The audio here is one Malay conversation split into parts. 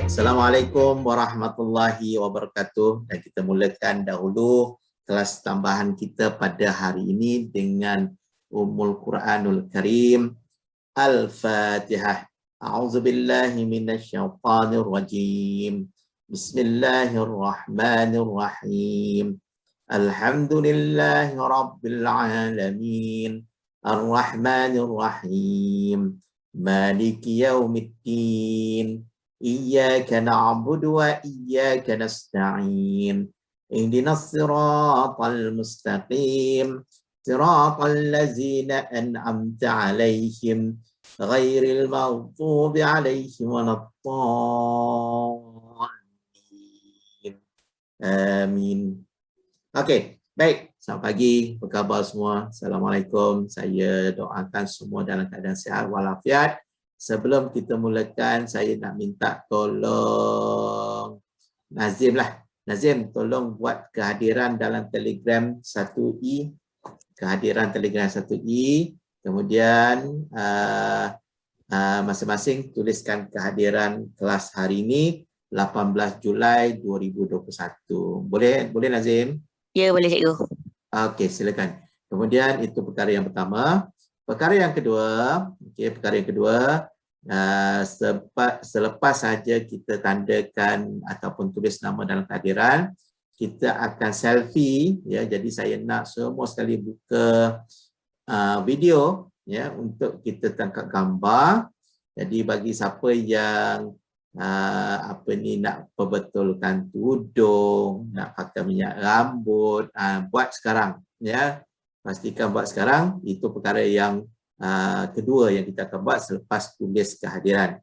Baik, Assalamualaikum warahmatullahi wabarakatuh. Dan kita mulakan dahulu kelas tambahan kita pada hari ini dengan Ummul Quranul Karim. Al-Fatihah. A'udzubillahi minasyaitonir rajim. Bismillahirrahmanirrahim. Alhamdulillahi rabbil alamin. Ar-Rahmanir Rahim. Maliki yaumiddin. Iyyaka na'budu wa iyyaka nasta'in. Ihdinas siratal mustaqim. Siratal ladzina an'amta 'alaihim ghairil maghdubi 'alaihim waladdallin. Amin. Okey, baik. Selamat pagi. Apa khabar semua? Assalamualaikum. Saya doakan semua dalam keadaan sihat walafiat. Sebelum kita mulakan, saya nak minta tolong Nazim lah. Nazim, tolong buat kehadiran dalam Telegram 1i. Kehadiran Telegram 1i. Kemudian masing-masing tuliskan kehadiran kelas hari ini 18 Julai 2021. Boleh Nazim? Ya, boleh cikgu. Okey, silakan. Kemudian itu perkara yang pertama. Perkara yang kedua, selepas saja kita tandakan ataupun tulis nama dalam kehadiran, kita akan selfie, ya. Jadi saya nak semua sekali buka video, ya, untuk kita tangkap gambar. Jadi bagi siapa yang nak perbetulkan tudung, nak pakai minyak rambut, buat sekarang, ya. Pastikan buat sekarang. Itu perkara yang kedua yang kita akan buat selepas tulis kehadiran.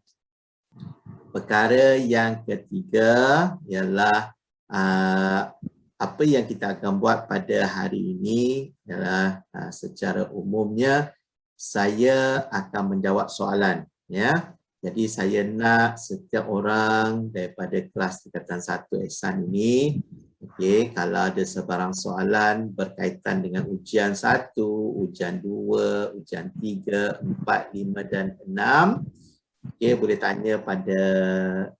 Perkara yang ketiga ialah apa yang kita akan buat pada hari ini ialah secara umumnya saya akan menjawab soalan, ya. Jadi saya nak setiap orang daripada kelas tingkatan 1 Ihsan ini, okey, kalau ada sebarang soalan berkaitan dengan ujian 1, ujian 2, ujian 3, 4, 5 dan 6, okey, boleh tanya pada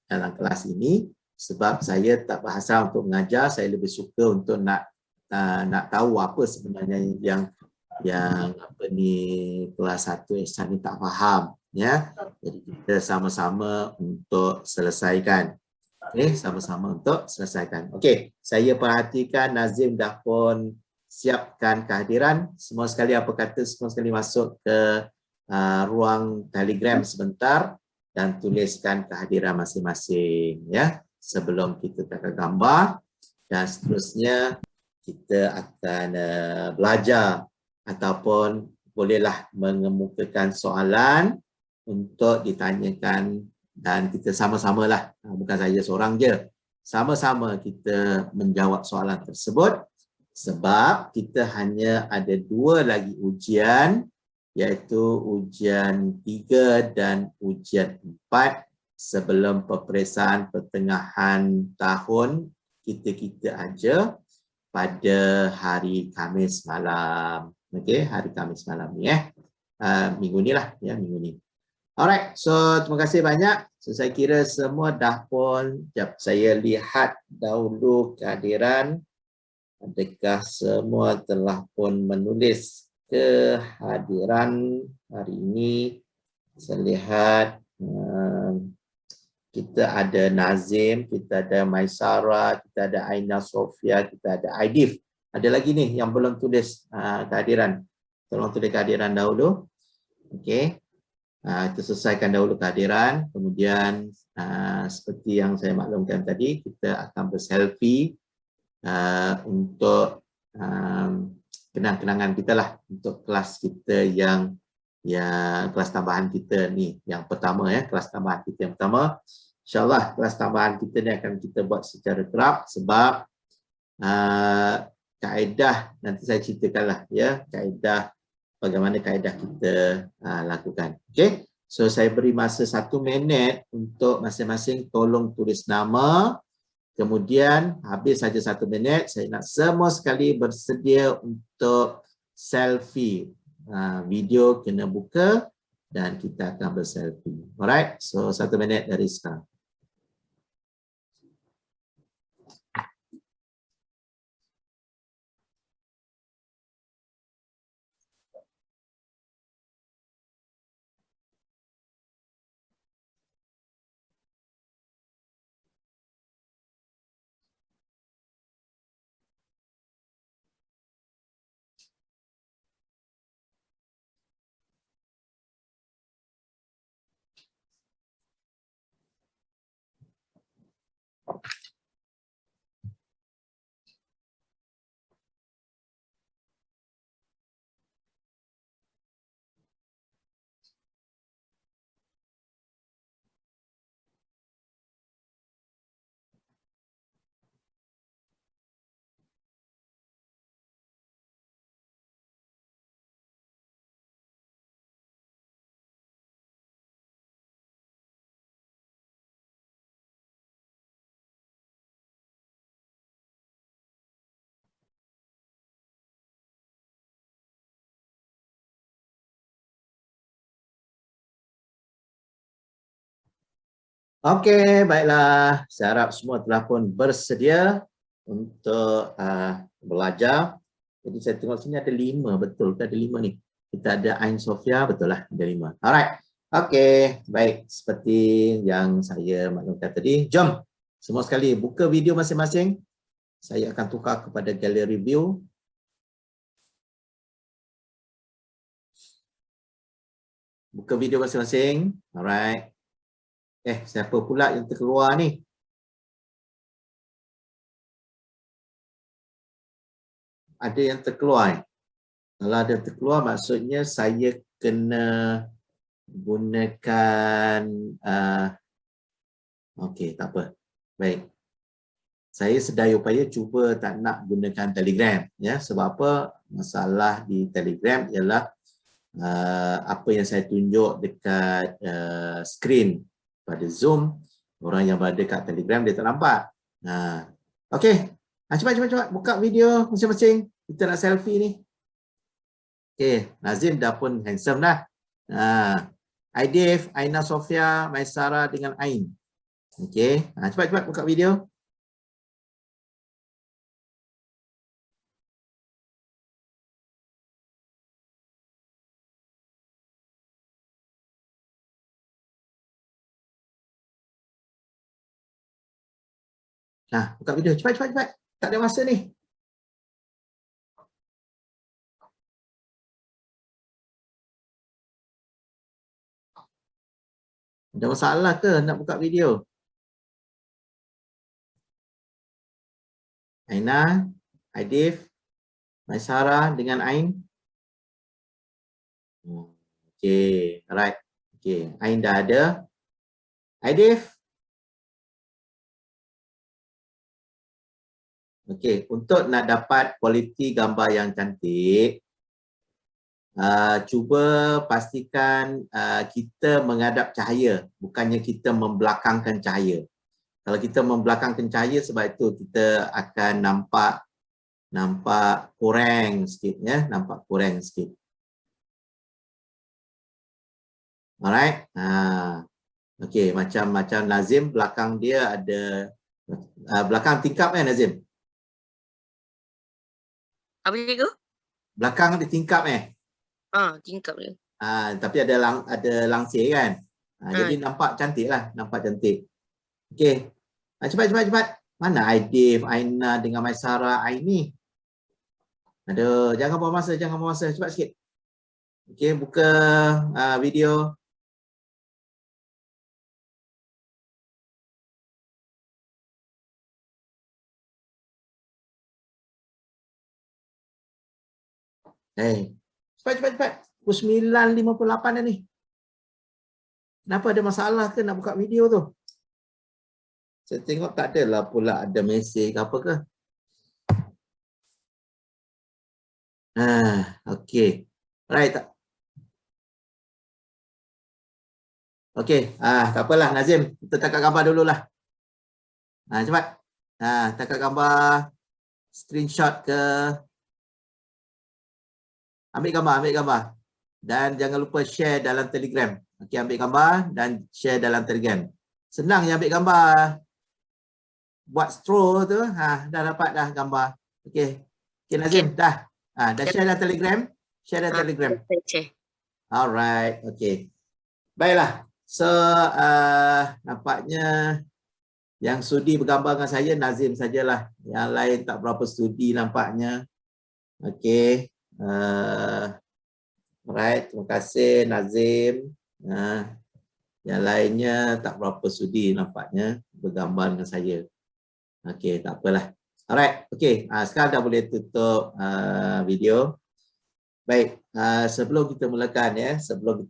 dalam kelas ini. Sebab saya tak berhasrat untuk mengajar, saya lebih suka untuk nak tahu apa sebenarnya yang kelas 1 Ihsan ni tak faham, ya. Jadi kita sama-sama untuk selesaikan. Okey, sama-sama untuk selesaikan. Okey, saya perhatikan Nazim dah pun siapkan kehadiran. Semua sekali apa kata semua sekali masuk ke ruang Telegram sebentar dan tuliskan kehadiran masing-masing, ya. Sebelum kita tangkap gambar dan seterusnya kita akan belajar ataupun bolehlah mengemukakan soalan untuk ditanyakan dan kita sama-sama lah, bukan saya seorang je, sama-sama kita menjawab soalan tersebut sebab kita hanya ada 2 lagi ujian, iaitu ujian 3 dan ujian 4 sebelum peperiksaan pertengahan tahun kita aja pada hari Khamis malam. Okey, hari Khamis malam ni, minggu ni lah, ya, minggu ni. Alright, so terima kasih banyak. So saya kira semua dah pun, jap saya lihat dahulu kehadiran. Adakah semua telah pun menulis kehadiran hari ini? Saya lihat kita ada Nazim, kita ada Maisara, kita ada Aina Sofia, kita ada Aidif. Ada lagi nih yang belum tulis kehadiran. Tolong tulis kehadiran dahulu. Okey. Kita selesaikan dahulu kehadiran, kemudian seperti yang saya maklumkan tadi, kita akan berselfie untuk kenang-kenangan kita lah untuk kelas kita yang kelas tambahan kita ni yang pertama, ya, kelas tambahan kita yang pertama. InsyaAllah kelas tambahan kita ni akan kita buat secara kerap sebab kaedah nanti saya ceritakanlah, ya, kaedah bagaimana kaedah kita lakukan. Okey, so saya beri masa 1 minit untuk masing-masing tolong tulis nama. Kemudian habis saja 1 minit, saya nak semua sekali bersedia untuk selfie. Video kena buka dan kita akan berselfie. Alright, so 1 minit dari sekarang. Okey, baiklah. Saya harap semua telah pun bersedia untuk belajar. Jadi saya tengok sini ada 5, betul ke ada 5 ni? Kita ada Ain Sofia, betul lah, ada 5. Alright. Okey, baik. Seperti yang saya maklumkan tadi, jom semua sekali buka video masing-masing. Saya akan tukar kepada gallery view. Buka video masing-masing. Alright. Siapa pula yang terkeluar ni? Ada yang terkeluar. Kalau ada terkeluar, maksudnya saya kena gunakan okey, tak apa. Baik. Saya sedaya upaya cuba tak nak gunakan Telegram, ya. Sebab apa? Masalah di Telegram ialah apa yang saya tunjuk dekat skrin pada Zoom, orang yang berada kat Telegram dia tak nampak. Okey. Cepat buka video masing-masing. Kita nak selfie ni. Okey, Nazim dah pun handsome dah. Aidif, Aina Sofia, Maisara dengan Ain. Okey, cepat-cepat buka video. Buka video. Cepat. Tak ada masa ni. Ada masalah ke nak buka video? Aina, Aidif, Maisara dengan Ain. Okey, alright. Okey, Ain dah ada. Aidif. Okey, untuk nak dapat kualiti gambar yang cantik, cuba pastikan kita menghadap cahaya, bukannya kita membelakangkan cahaya. Kalau kita membelakangkan cahaya, sebab itu kita akan nampak kurang sikit, ya, nampak kurang sikit. Alright. Okey, macam Nazim, belakang dia ada belakang tingkap kan Nazim? Apa cikgu? Belakang ada tingkap Tingkap dia. Tapi ada langsir kan? Jadi nampak cantik lah, nampak cantik. Okey. Cepat. Mana Aidif, Aina dengan Maisara, Ain ni? Aduh, jangan buang masa. Cepat sikit. Okey, buka video. Cepat. Pukul 9.58 dah ni. Kenapa ada masalah ke nak buka video tu? Saya tengok tak adalah pula ada mesej ke apa ke. Okey. Right. Okey. Tak apalah Nazim. Kita tangkap gambar dululah. Cepat. Tangkap gambar. Screenshot ke. Ambil gambar. Dan jangan lupa share dalam Telegram. Okey, ambil gambar dan share dalam Telegram. Senang je ambil gambar. Buat straw tu, dah dapat dah gambar. Okey. Okey Nazim, dah. Dah share dalam Telegram? Share dalam Telegram. Alright, okey. Baiklah. So, nampaknya yang sudi bergambar dengan saya Nazim sajalah. Yang lain tak berapa sudi nampaknya. Okey. Alright, terima kasih Nazim. Yang lainnya tak berapa sudi nampaknya bergambar dengan saya. Okey, tak apalah. Alright, okey. Sekarang dah boleh tutup video. Baik, sebelum kita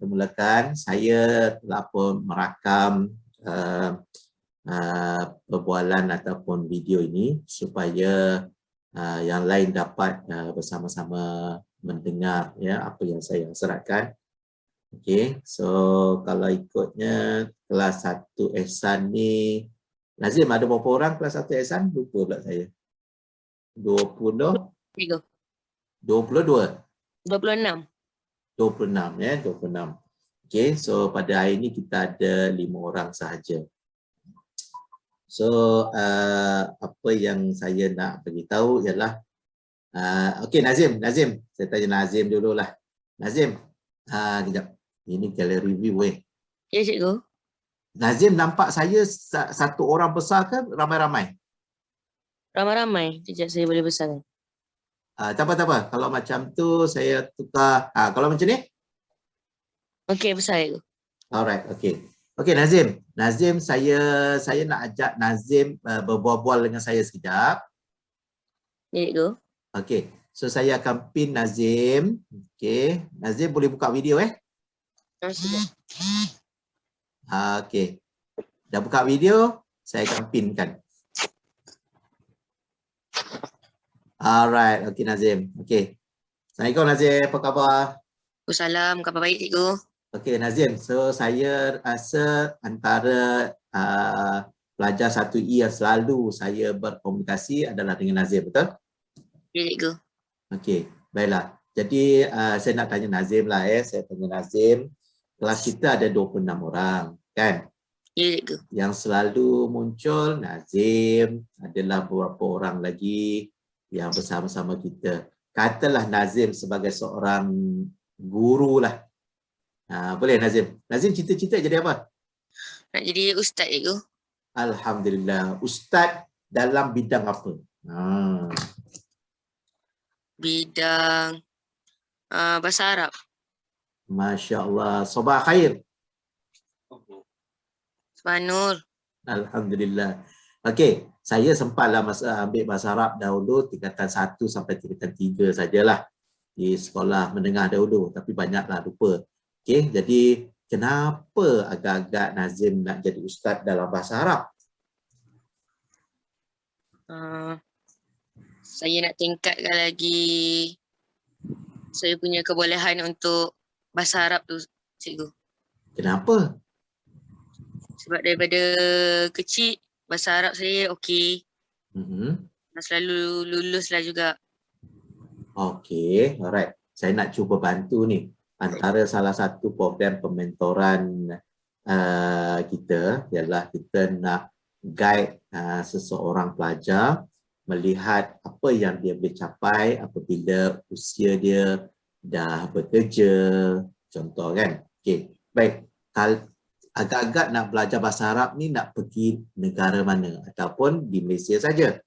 mulakan, saya telah pun merakam perbualan ataupun video ini supaya yang lain dapat bersama-sama mendengar ya apa yang saya seratkan. Okey, so kalau ikutnya kelas 1 Ehsan ni, Nazim ada berapa orang kelas 1 Ehsan? Lupa pula saya. 22? 26 ya, 26. Okey, so pada hari ini kita ada 5 orang sahaja. So apa yang saya nak beritahu ialah okey Nazim, saya tanya Nazim dululah. Nazim, kejap. Ini gallery view Ya, cikgu. Nazim nampak saya satu orang besar ke ramai-ramai? Ramai-ramai. Sekejap saya boleh besarkan. Tak apa. Kalau macam tu saya tukar. Kalau macam ni? Okey, besar cikgu. Alright, okey. Okey Nazim. Nazim, saya nak ajak Nazim berbual-bual dengan saya sekejap. Ya, cikgu. Okey. So saya akan pin Nazim. Okey. Nazim boleh buka video Sekejap. Okey. Dah buka video, saya akan pinkan. Alright, okey Nazim. Okey. Assalamualaikum Nazim, apa khabar? Waalaikumsalam. Khabar baik, cikgu. Okey Nazim, so saya rasa antara pelajar 1E yang selalu saya berkomunikasi adalah dengan Nazim, betul? Ya, cikgu. Okey, baiklah. Jadi saya nak tanya Nazim lah saya tanya Nazim. Kelas kita ada 26 orang, kan? Ya, cikgu. Yang selalu muncul Nazim, adalah beberapa orang lagi yang bersama-sama kita. Katalah Nazim sebagai seorang guru lah. Boleh Nazim. Nazim cita-cita jadi apa? Nak jadi ustaz, cikgu. Alhamdulillah. Ustaz dalam bidang apa? Bidang bahasa Arab. Masya Allah. Sabah khair. Subhanur. Alhamdulillah. Okey, saya sempatlah ambil bahasa Arab dahulu tingkatan 1 sampai tingkatan 3 sajalah di sekolah menengah dahulu, tapi banyaklah lupa. Okey, jadi kenapa agak-agak Nazim nak jadi ustaz dalam bahasa Arab? Saya nak tingkatkan lagi saya punya kebolehan untuk bahasa Arab tu, cikgu. Kenapa? Sebab daripada kecil bahasa Arab saya okey. Dan selalu luluslah juga. Okey, alright. Saya nak cuba bantu ni. Antara salah satu program pementoran kita ialah kita nak guide seseorang pelajar melihat apa yang dia boleh capai apabila usia dia dah bekerja, contoh kan. Okey, baik. Agak-agak nak belajar bahasa Arab ni nak pergi negara mana ataupun di Malaysia saja?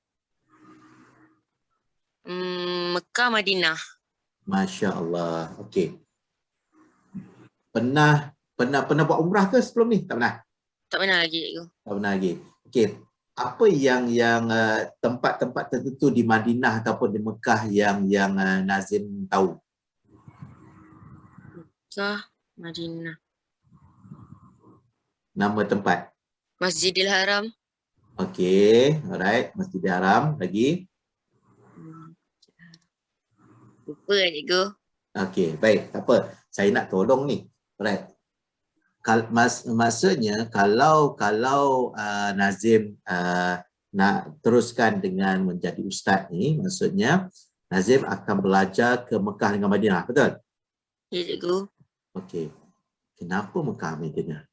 Mekah, Madinah. Masya Allah. Okey. Pernah buat umrah ke sebelum ni? Tak pernah? Tak pernah lagi, cikgu. Tak pernah lagi. Okey. Apa yang tempat-tempat tertentu di Madinah ataupun di Mekah yang Nazim tahu? Mekah, Madinah. Nama tempat? Masjidil Haram. Okey. Alright. Masjidil Haram. Lagi? Lupa kan, cikgu? Okey. Baik. Tak apa. Saya nak tolong ni. Alright. Maksudnya kalau Nazim nak teruskan dengan menjadi ustaz ni, maksudnya Nazim akan belajar ke Mekah dengan Madinah, betul? Ya, cikgu. Okey. Kenapa Mekah Madinah?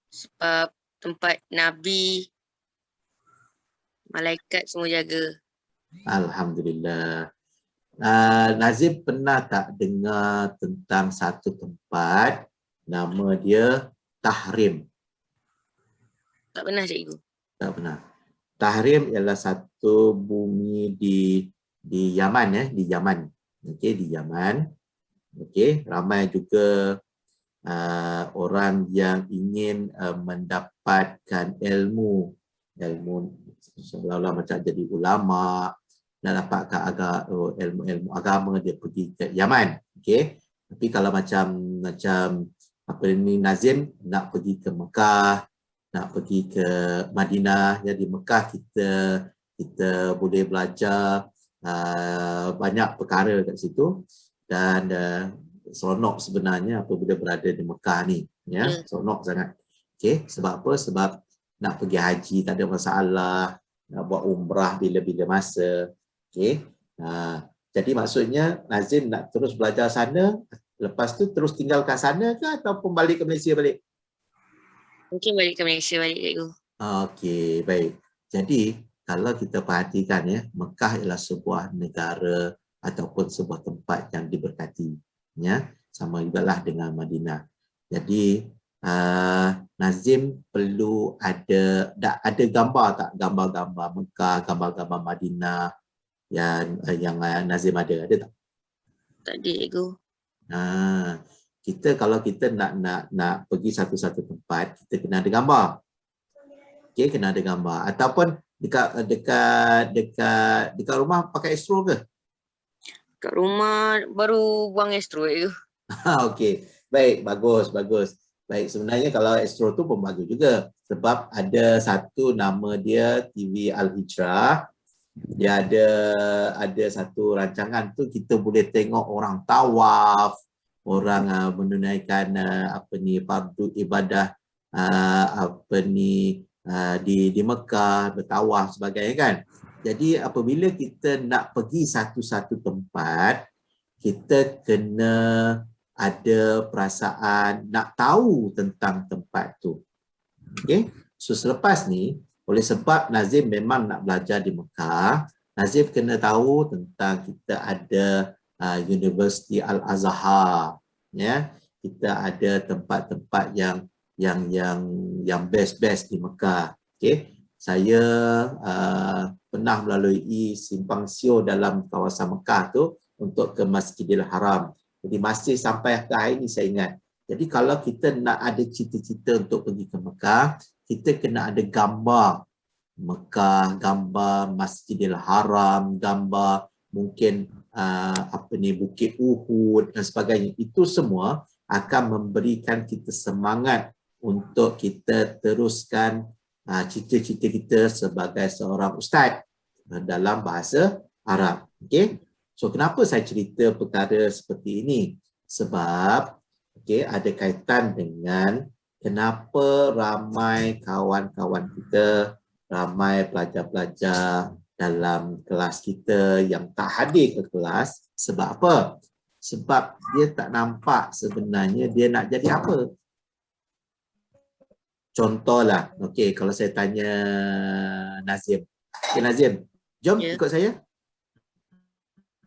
Sebab tempat Nabi, malaikat semua jaga. Alhamdulillah. Nazim pernah tak dengar tentang satu tempat nama dia Tahrim? Tak pernah, cikgu. Tak pernah. Tahrim ialah satu bumi di Yaman di Yaman. Okey, di Yaman. Okey, ramai juga orang yang ingin mendapatkan ilmu seolah-olah macam jadi ulama, nak dapatkan ilmu agama, dia pergi ke Yaman. Okey. Tapi kalau macam apa ni, Nazim nak pergi ke Mekah, nak pergi ke Madinah. Jadi Mekah kita boleh belajar banyak perkara kat situ dan seronok sebenarnya apabila berada di Mekah ni, ya. Seronok sangat. Okey, sebab apa? Sebab nak pergi haji tak ada masalah, nak buat umrah bila-bila masa. Okey. Jadi maksudnya Nazim nak terus belajar sana, lepas tu terus tinggalkan sana ke ataupun balik ke Malaysia balik? Mungkin balik ke Malaysia balik cikgu. Okey, baik. Jadi, kalau kita perhatikan ya, Mekah ialah sebuah negara ataupun sebuah tempat yang diberkati. Ya, sama jugalah dengan Madinah. Jadi, Nazim perlu ada gambar tak? Gambar-gambar Mekah, gambar-gambar Madinah yang Nazim ada tak? Tak ada cikgu. Kita kalau kita nak pergi satu-satu tempat, kita kena ada gambar. Okey, kena ada gambar. Ataupun dekat rumah pakai Astro ke? Kat rumah baru buang Astro cikgu. Okey. Baik, bagus. Baik, sebenarnya kalau Astro tu pun bagus juga sebab ada satu nama dia TV Al-Hijrah. Dia ada satu rancangan tu kita boleh tengok orang tawaf, orang menunaikan fardu ibadah di Mekah, bertawaf sebagainya kan. Jadi apabila kita nak pergi satu-satu tempat, kita kena ada perasaan nak tahu tentang tempat tu. Okey. So selepas ni, oleh sebab Nazim memang nak belajar di Mekah, Nazim kena tahu tentang kita ada University Al-Azhar, ya. Kita ada tempat-tempat yang best-best di Mekah. Okey. Saya pernah melalui simpang siur dalam kawasan Mekah tu untuk ke Masjidil Haram. Jadi masih sampai ke hari ini saya ingat. Jadi kalau kita nak ada cita-cita untuk pergi ke Mekah, kita kena ada gambar Mekah, gambar Masjidil Haram, gambar mungkin Bukit Uhud dan sebagainya. Itu semua akan memberikan kita semangat untuk kita teruskan cita-cita kita sebagai seorang ustaz dalam bahasa Arab. Okey. So kenapa saya cerita perkara seperti ini? Sebab ada kaitan dengan kenapa ramai kawan-kawan kita, ramai pelajar-pelajar dalam kelas kita yang tak hadir ke kelas. Sebab apa? Sebab dia tak nampak sebenarnya dia nak jadi apa. Contohlah, kalau saya tanya Nazim. Nazim, jom ikut saya.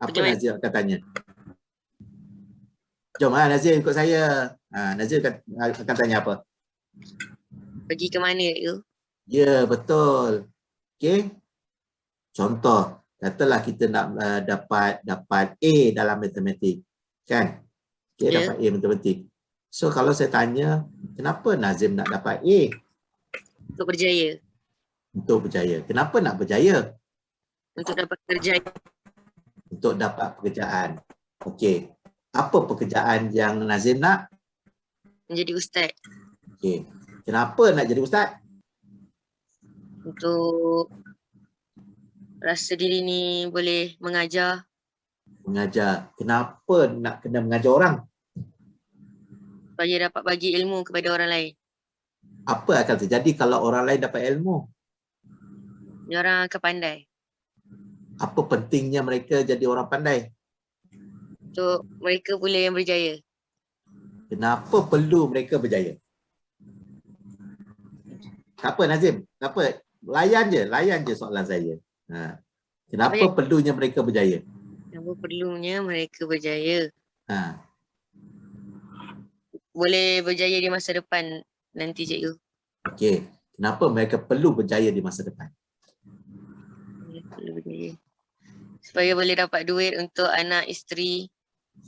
Apa Nazim akan tanya? Jom Nazim ikut saya. Nazim akan tanya apa? Pergi ke mana tu? Ya, betul. Okey. Contoh, katalah kita nak dapat A dalam matematik. Kan? Okey, dapat A matematik. So kalau saya tanya, kenapa Nazim nak dapat A? Untuk berjaya. Untuk berjaya. Kenapa nak berjaya? Untuk dapat kerja. Untuk dapat pekerjaan. Okey. Apa pekerjaan yang Nazim nak? Menjadi ustaz. Okey. Kenapa nak jadi ustaz? Untuk rasa diri ni boleh mengajar. Mengajar. Kenapa nak kena mengajar orang? Supaya dapat bagi ilmu kepada orang lain. Apa akan terjadi kalau orang lain dapat ilmu? Diorang akan pandai. Apa pentingnya mereka jadi orang pandai? Untuk mereka pula yang berjaya. Kenapa perlu mereka berjaya? Tak apa Nazim, tak apa. Layan je soalan saya. Kenapa perlunya mereka berjaya? Kenapa perlunya mereka berjaya? Ha. Boleh berjaya di masa depan nanti cikgu. Okey. Kenapa mereka perlu berjaya di masa depan? Perlu berjaya. Supaya boleh dapat duit untuk anak, isteri.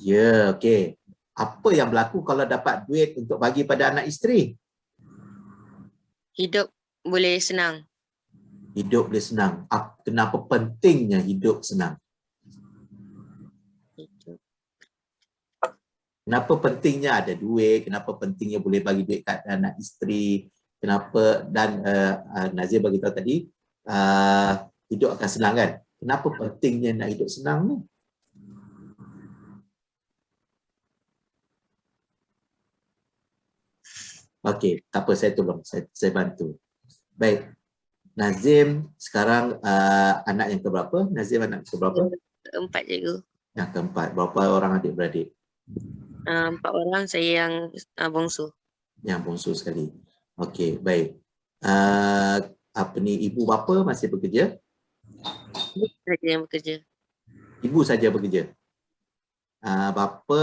Ya, okey. Apa yang berlaku kalau dapat duit untuk bagi pada anak isteri? Hidup boleh senang. Hidup boleh senang. Kenapa pentingnya hidup senang? Kenapa pentingnya ada duit? Kenapa pentingnya boleh bagi duit kat anak isteri? Kenapa dan Nazir bagi tahu tadi hidup akan senang kan? Kenapa pentingnya nak hidup senang ni? Okey, tak apa, saya tolong, saya bantu. Baik. Nazim sekarang anak yang keberapa? Nazim anak keberapa? Keempat cikgu. Yang keempat. Berapa orang adik-beradik? 4 orang, saya yang bongsu. Yang bongsu sekali. Okey, baik. Apa ni, ibu bapa masih bekerja? Saja yang bekerja. Ibu saja bekerja. Bapa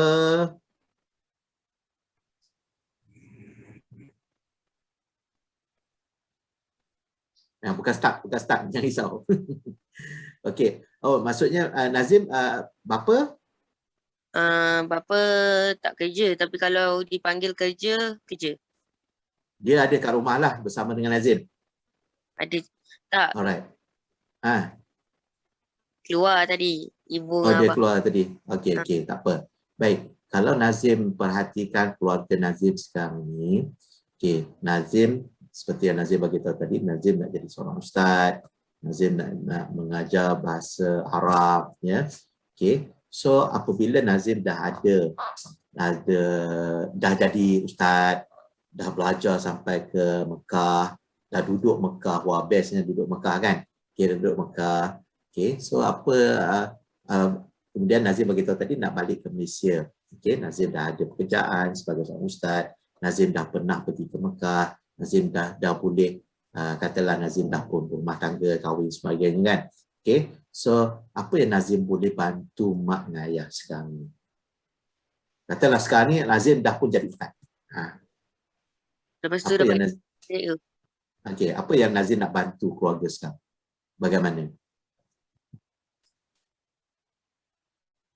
bukan start, jangan risau. Okey. Oh, maksudnya Nazim bapa Bapa tak kerja, tapi kalau dipanggil kerja, kerja. dia ada kat rumah lah bersama dengan Nazim. Ada tak Alright. keluar tadi, ibu Oh, dengan dia abang. keluar tadi. Okey, tak apa. Baik. Kalau Nazim perhatikan keluarga Nazim sekarang ni, okey, Nazim seperti yang Nazim bagi tahu tadi, Nazim nak jadi seorang ustaz, Nazim nak mengajar bahasa Arab, ya. Okey. So apabila Nazim dah jadi ustaz, dah belajar sampai ke Mekah, dah duduk Mekah, wah bestnya duduk Mekah kan. Okey, duduk Mekah. Okey, so apa kemudian Nazim beritahu tadi nak balik ke Malaysia. Okey, Nazim dah ada pekerjaan sebagai seorang ustaz, Nazim dah pernah pergi ke Mekah, Nazim dah boleh katalah Nazim dah pun rumah tangga, kahwin sebagainya kan. Okey, so apa yang Nazim boleh bantu mak dan ayah sekarang ni? Katalah sekarang ni Nazim dah pun jadi ustaz. Lepas tu Apa yang dapat kerja. apa yang Nazim nak bantu keluarga sekarang? Bagaimana?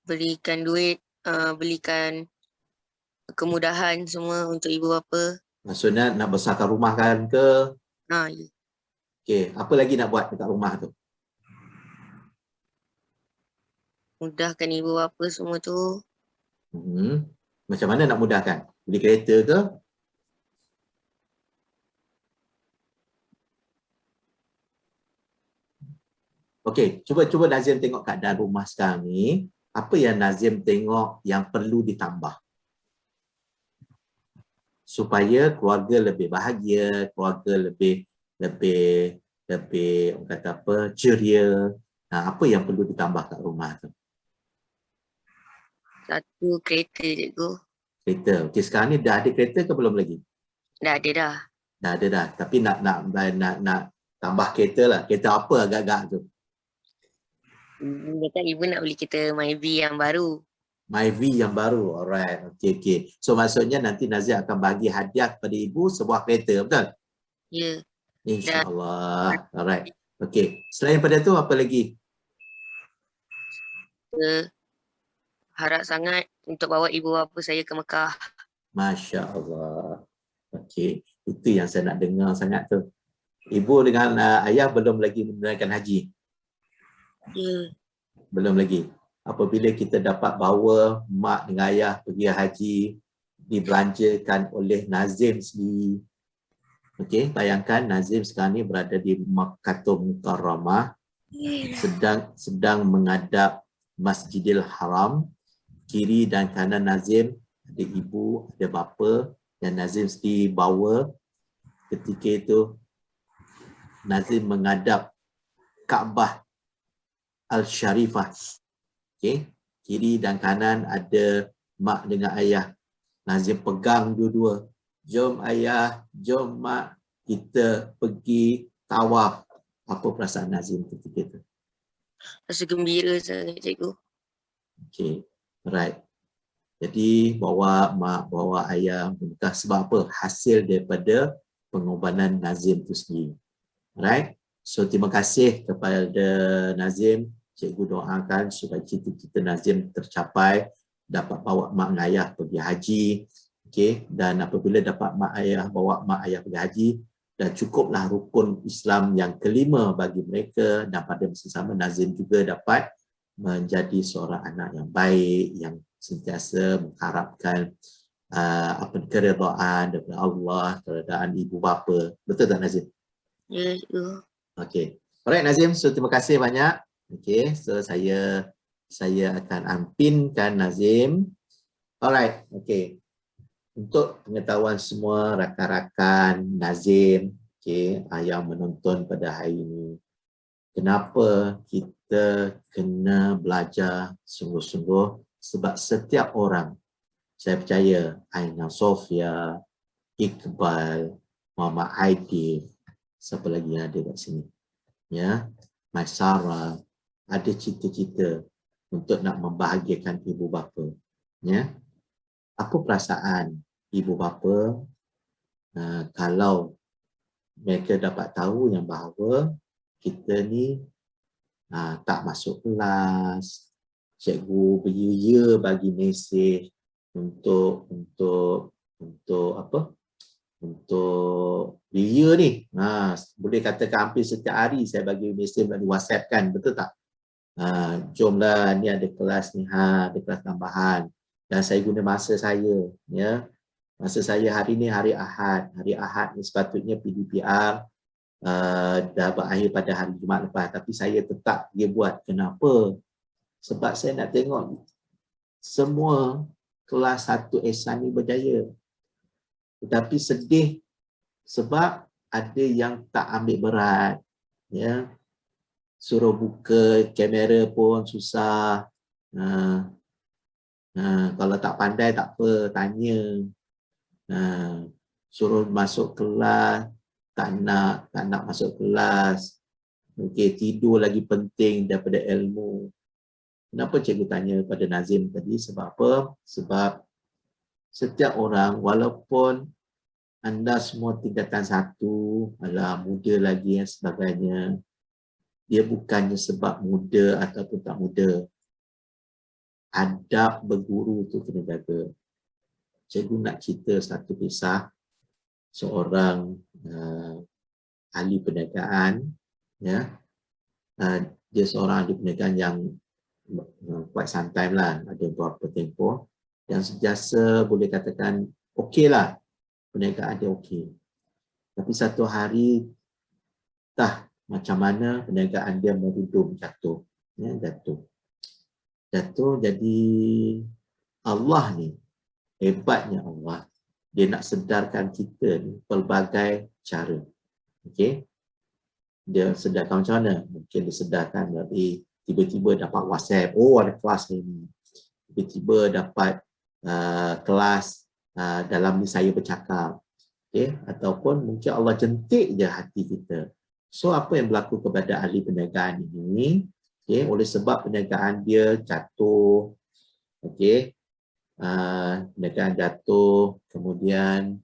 Berikan duit, belikan kemudahan semua untuk ibu bapa. Maksudnya nak besarkan rumah kan ke? Ya. Okey, apa lagi nak buat dekat rumah tu? Mudahkan ibu bapa semua tu. Macam mana nak mudahkan? Beli kereta ke? Okey, cuba Nazim tengok keadaan rumah sekarang ni. Apa yang Nazim tengok yang perlu ditambah? Supaya keluarga lebih bahagia, keluarga lebih orang kata apa, ceria. Apa yang perlu ditambah kat rumah tu? Satu kereta, cikgu. Kereta. Okey, sekarang ni dah ada kereta ke belum lagi? Dah ada dah. Dah ada dah. Tapi nak tambah kereta lah. Kereta apa agak-agak tu? Ibu nak beli kereta Myvi yang baru. Myvi yang baru. Alright. Okey. So maksudnya nanti Nazim akan bagi hadiah kepada ibu sebuah kereta, betul? Ya. InsyaAllah. Alright. Okey. Selain pada tu apa lagi? Harap sangat untuk bawa ibu bapa saya ke Mekah. Masya Allah. Okey. Itu yang saya nak dengar sangat tu. Ibu dengan ayah belum lagi menunaikan haji? Ya. Belum lagi. Apabila kita dapat bawa mak dengan ayah pergi haji, dibelanjakan oleh Nazim sendiri. Okey, bayangkan Nazim sekarang ni berada di Makkahul Mukarramah, sedang menghadap Masjidil Haram. Kiri dan kanan Nazim ada ibu, ada bapa, dan Nazim sendiri bawa. Ketika itu Nazim menghadap Kaabah Al-Sharifah. Okey, kiri dan kanan ada mak dengan ayah. Nazim pegang dua-dua. Jom ayah, jom mak, kita pergi tawaf. Apa perasaan Nazim ketika itu? Rasa gembira sangat, cikgu. Okey, right. Jadi bawa mak, bawa ayah Mekah sebab apa? Hasil daripada pengorbanan Nazim itu sendiri. Right? So terima kasih kepada Nazim. Cikgu doakan supaya cita-cita Nazim tercapai, dapat bawa mak dan ayah pergi haji. Okey, dan apabila dapat bawa mak ayah pergi haji, dan cukuplah rukun Islam yang kelima bagi mereka, dan pada masa sama Nazim juga dapat menjadi seorang anak yang baik, yang sentiasa mengharapkan keredaan daripada Allah, keredaan ibu bapa. Betul tak Nazim? Ya, cikgu. Okey. Alright Nazim, so terima kasih banyak. Okey, so saya akan ampinkan Nazim. Alright, okey. Untuk pengetahuan semua rakan-rakan Nazim, okey, yang menonton pada hari ini, kenapa kita kena belajar sungguh-sungguh? Sebab setiap orang, saya percaya Aina Sofia, Iqbal, Muhammad Aidil. Siapa lagi yang ada kat sini? Ya, Maisara. Ada cita-cita untuk nak membahagiakan ibu bapa. Ya, apa perasaan ibu bapa kalau mereka dapat tahu yang bahawa kita ni tak masuk kelas, cikgu beria bagi mesej untuk apa? Untuk beria ni. Boleh katakan hampir setiap hari saya bagi mesej melalui WhatsApp kan, betul tak? Jomlah ni ada kelas ni, ada kelas tambahan. Dan saya guna masa saya, ya. Masa saya hari ni hari Ahad. Hari Ahad ni sepatutnya PDPR dah berakhir pada hari Jumaat lepas. Tapi saya tetap dia buat. Kenapa? Sebab saya nak tengok semua kelas 1 Ehsan ni berjaya. Tetapi sedih sebab ada yang tak ambil berat. Ya. Suruh buka kamera pun susah. Kalau tak pandai tak apa, tanya. Suruh masuk kelas, tak nak masuk kelas. Okey, tidur lagi penting daripada ilmu. Kenapa cikgu tanya pada Nazim tadi? Sebab apa? Sebab setiap orang, walaupun anda semua tingkatan 1, alah muda lagi dan sebagainya, dia bukannya sebab muda ataupun tak muda. Adab berguru tu kena jaga. Cikgu nak cerita satu kisah seorang ahli perniagaan, ya. Dia seorang ahli perniagaan yang quite sometime lah, ada beberapa tempoh, yang sentiasa boleh katakan okey lah, perniagaan dia okey. Tapi satu hari macam mana perniagaan dia merudum, jatuh, ya, jatuh. Jadi Allah ni, hebatnya Allah, dia nak sedarkan kita ni pelbagai cara. Okey, dia sedarkan macam mana? Mungkin dia sedarkan dari tiba-tiba dapat WhatsApp, ada kelas ni. Tiba-tiba dapat kelas dalam ni saya bercakap. Okey, ataupun mungkin Allah jentik je hati kita. So apa yang berlaku kepada ahli perniagaan ini? Okey, oleh sebab perniagaan dia jatuh. Okey, perniagaan jatuh, kemudian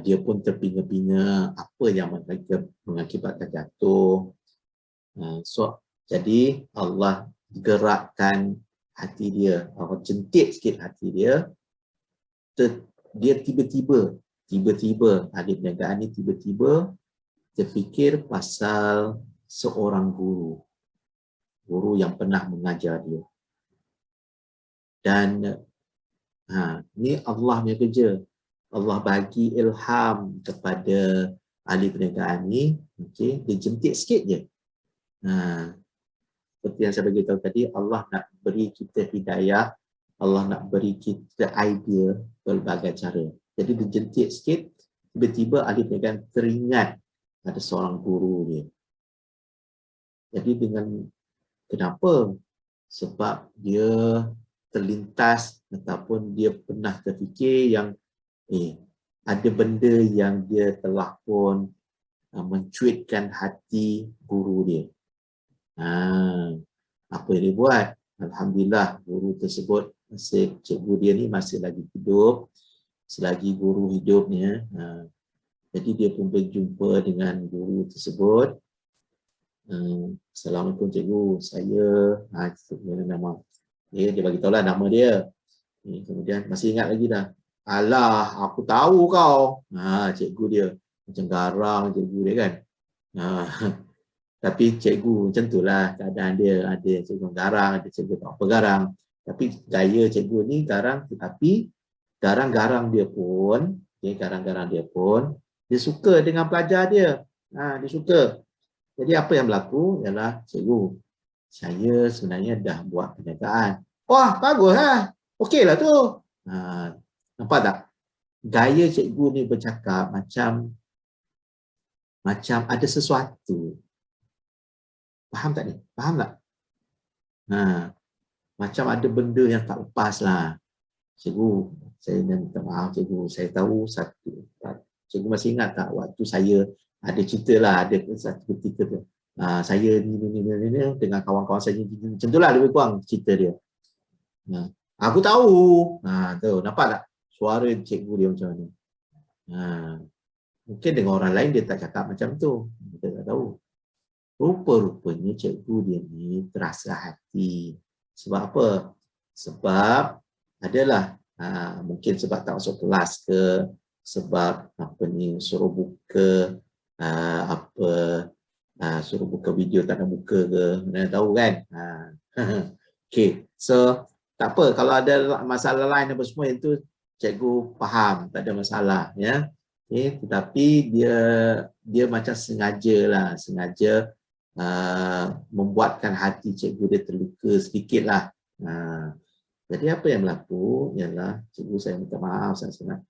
dia pun terpinga-pinga apa yang mengakibatkan jatuh. Jadi Allah gerakkan hati dia, Allah jentik sikit hati dia. Dia tiba-tiba ahli perniagaan ni tiba-tiba terfikir pasal seorang guru yang pernah mengajar dia. Dan ni Allah punya kerja. Allah bagi ilham kepada ahli perniagaan ni, okey, dia jentik sikit je. Seperti yang saya beritahu tadi, Allah nak beri kita hidayah, Allah nak beri kita idea pelbagai cara. Jadi dia jentik sikit, tiba-tiba ahli perniagaan teringat ada seorang guru dia. Jadi dengan kenapa? Sebab dia terlintas ataupun dia pernah terfikir yang ada benda yang dia telah pun mencuitkan hati guru dia. Apa yang dia buat? Alhamdulillah guru tersebut, cikgu dia ni masih lagi hidup, selagi guru hidupnya. Jadi dia pun berjumpa dengan guru tersebut. Assalamualaikum cikgu, saya nama. Dia bagi tahu lah nama dia. Kemudian masih ingat lagi dah. Alah, aku tahu kau. Cikgu dia macam garang cikgu dia kan. Tapi cikgu macam itulah keadaan dia. Ada cikgu garang, ada cikgu tak apa garang. Tapi gaya cikgu ni garang, tetapi garang-garang dia pun, dia suka dengan pelajar dia. Dia suka. Jadi apa yang berlaku ialah, cikgu, saya sebenarnya dah buat perniagaan. Wah, bagus lah. Okey lah tu. Nampak tak? Gaya cikgu ni bercakap macam ada sesuatu. Faham tak ni? Faham tak? Macam ada benda yang tak lepas lah. Cikgu, saya minta maaf cikgu. Saya tahu Cikgu masih ingat tak waktu saya ada cerita lah, ada satu ketika tu. Saya ni dengan kawan-kawan saya macam tu lah lebih kurang cerita dia. Aku tahu. Tu nampak tak suara cikgu dia macam mana. Mungkin dengan orang lain dia tak cakap macam tu. Kita tak tahu. Rupa-rupanya cikgu dia ni terasa hati. Sebab apa? Sebab adalah mungkin sebab tak masuk kelas ke, sebab apa ni suruh buka suruh buka video tak nak buka ke, mana tahu kan. Okay, so tak apa kalau ada masalah lain apa semua itu cikgu faham, tak ada masalah ya. Okay, tetapi dia macam sengaja membuatkan hati cikgu dia terluka sedikit lah. Jadi apa yang berlaku ialah cikgu saya minta maaf sangat-sangat.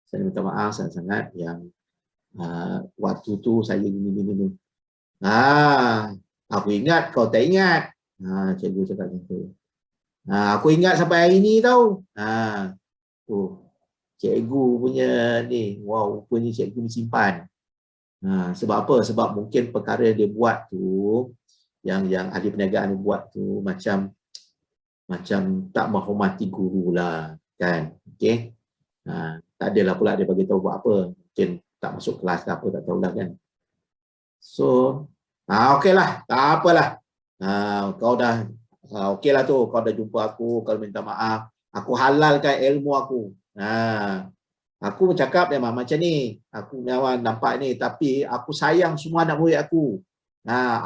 Saya minta maaf sangat-sangat yang waktu tu saya gini. Aku ingat kau tak ingat. Cikgu cakap gitu. Aku ingat sampai hari ni tau. Cikgu punya ni, wow, rupanya cikgu ni simpan. Sebab apa? Sebab mungkin perkara dia buat tu, yang ahli perniagaan dia buat tu macam tak menghormati guru lah, kan? Okay? Tak adalah pula dia bagi tahu buat apa. Mungkin tak masuk kelas ke apa, tak tahulah kan. So, okey lah, tak apalah. Kau dah, okey lah tu, kau dah jumpa aku, kau minta maaf. Aku halalkan ilmu aku. Aku bercakap memang macam ni. Aku memang nampak ni, tapi aku sayang semua anak murid aku.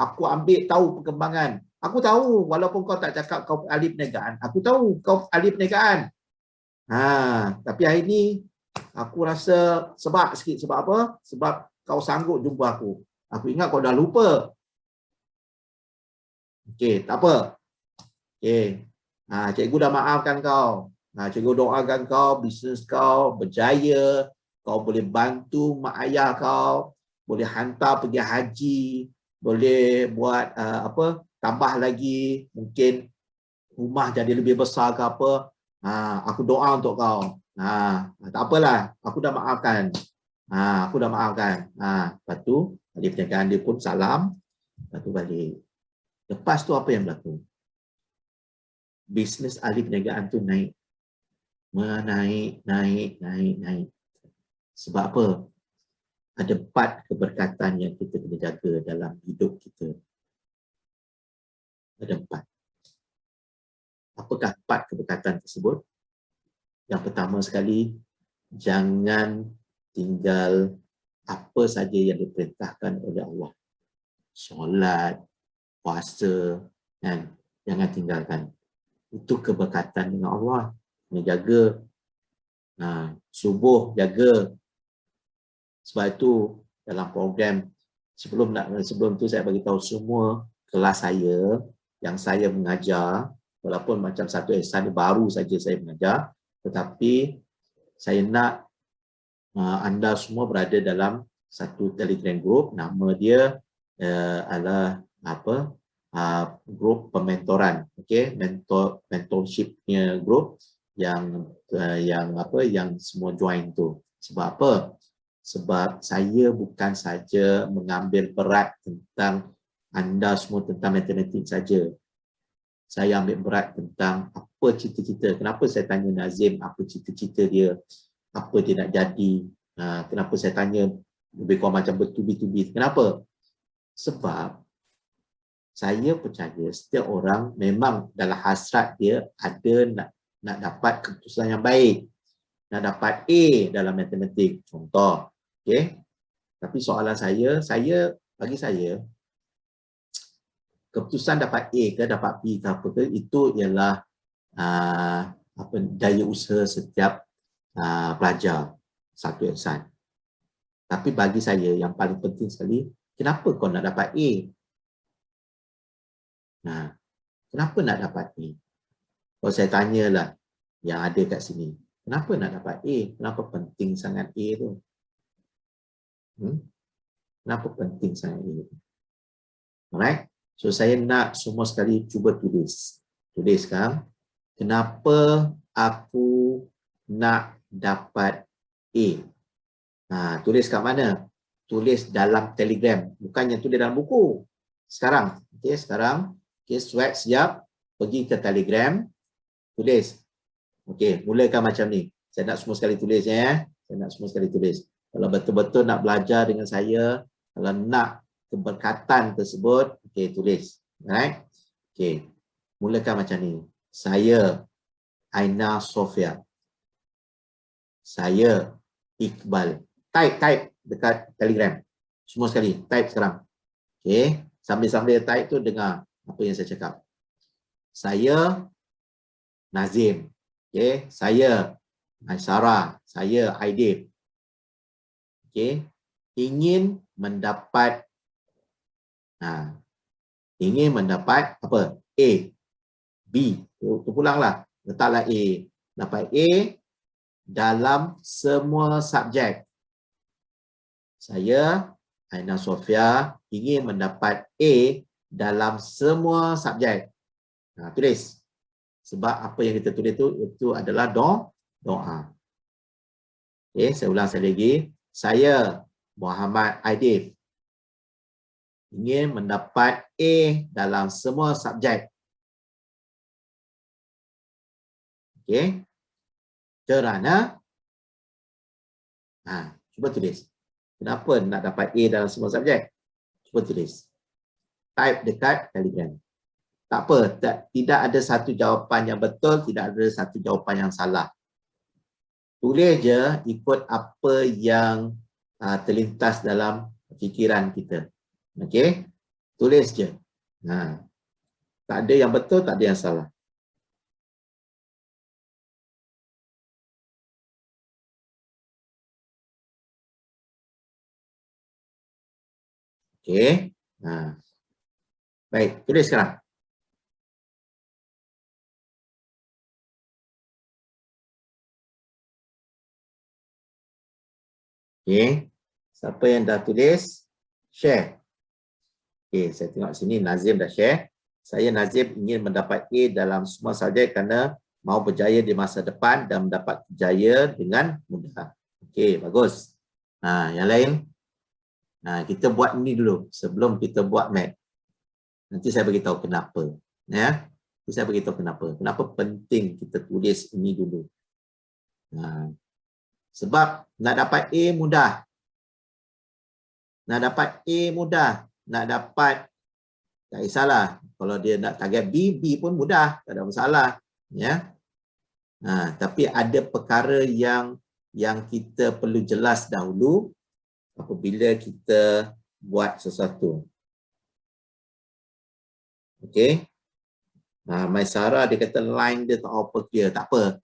Aku ambil tahu perkembangan. Aku tahu walaupun kau tak cakap kau ahli perniagaan, aku tahu kau ahli perniagaan. Tapi hari ni aku rasa sebab sikit. Sebab apa? Sebab kau sanggup jumpa aku. Aku ingat kau dah lupa. Okey, tak apa. Okey. Cikgu dah maafkan kau. Cikgu doakan kau, bisnes kau berjaya. Kau boleh bantu mak ayah kau. Boleh hantar pergi haji. Boleh buat tambah lagi. Mungkin rumah jadi lebih besar ke apa. Aku doa untuk kau. Tak apalah. Aku dah maafkan. Aku dah maafkan. Lepas tu, ahli perniagaan dia pun salam. Lepas tu balik. Lepas tu apa yang berlaku? Bisnes ahli perniagaan tu naik. Naik. Sebab apa? Ada 4 keberkatan yang kita kena jaga dalam hidup kita. Ada 4. Apakah 4 keberkatan tersebut? Yang pertama sekali, jangan tinggal apa saja yang diperintahkan oleh Allah. Solat, puasa, kan? Jangan tinggalkan. Itu keberkatan dengan Allah. Kena jaga. Subuh jaga. Sebab itu dalam program sebelum tu saya bagi tahu semua kelas saya yang saya mengajar, walaupun macam satu ihsan baru saja saya mengajar, tetapi saya nak anda semua berada dalam satu Telegram group. Nama dia adalah grup pementoran, okey, mentorshipnya grup yang semua join tu. Sebab apa? Sebab saya bukan saja mengambil berat tentang anda semua tentang matematik saja. Saya ambil berat tentang apa cita-cita. Kenapa saya tanya Nazim apa cita-cita dia, apa dia nak jadi. Kenapa saya tanya lebih kurang macam bertubi-tubi. Kenapa? Sebab saya percaya setiap orang memang dalam hasrat dia ada nak dapat keputusan yang baik. Nak dapat A dalam matematik. Contoh. Okay? Tapi soalan bagi saya, keputusan dapat A ke dapat B ke apa ke, itu ialah daya usaha setiap pelajar satu ihsan. Tapi bagi saya yang paling penting sekali, kenapa kau nak dapat A? Kenapa nak dapat A? Kalau saya tanyalah yang ada kat sini, kenapa nak dapat A? Kenapa penting sangat A tu? Kenapa penting sangat A tu? Alright? So saya nak semua sekali cuba tuliskan kenapa aku nak dapat A. Tulis kat mana? Tulis dalam Telegram. Bukannya tulis dalam buku. Sekarang. Okey, sekarang. Okey, swipe sekejap. Pergi ke Telegram. Tulis. Okey, mulakan macam ni. Saya nak semua sekali tulis ya. Saya nak semua sekali tulis. Kalau betul-betul nak belajar dengan saya, kalau nak keberkatan tersebut, okey, tulis. Alright? Okey. Mulakan macam ni. Saya Aina Sofia. Saya Iqbal. Type dekat Telegram. Semua sekali. Type sekarang. Okey. Sambil-sambil type tu dengar apa yang saya cakap. Saya Nazim. Okey. Saya Aisyarah. Saya Aidil. Okey. Ingin mendapat ingin mendapat apa? A. B. Terpulanglah. Letaklah A. Dapat A dalam semua subjek. Saya, Aina Sofia, ingin mendapat A dalam semua subjek. Tulis. Sebab apa yang kita tulis itu adalah doa. Okay, saya ulang sekali lagi. Saya, Muhammad Aidil, ingin mendapat A dalam semua subjek. Okay. Kerana, cuba tulis. Kenapa nak dapat A dalam semua subjek? Cuba tulis. Type dekat Telegram. Tak apa, tidak ada satu jawapan yang betul, tidak ada satu jawapan yang salah. Tulis je ikut apa yang terlintas dalam fikiran kita. Okey? Tulis je. Tak ada yang betul, tak ada yang salah. Okey. Baik, tulis sekarang. Okey. Siapa yang dah tulis? Share. Okey, saya tengok sini Nazim dah share. Saya Nazim ingin mendapat A dalam semua subjek kerana mau berjaya di masa depan dan mendapat kejaya dengan mudah. Okey, bagus. Yang lain? Kita buat ini dulu sebelum kita buat mat. Nanti saya beritahu kenapa. Ya. Nanti saya beritahu kenapa. Kenapa penting kita tulis ini dulu. Sebab nak dapat A mudah. Nak dapat A mudah. Nak dapat, tak kisahlah. Kalau dia nak target B, B pun mudah. Tak ada masalah. Ya. Tapi ada perkara yang kita perlu jelas dahulu apabila kita buat sesuatu. Okey. Maisara dia kata line dia tak apa clear. Tak apa.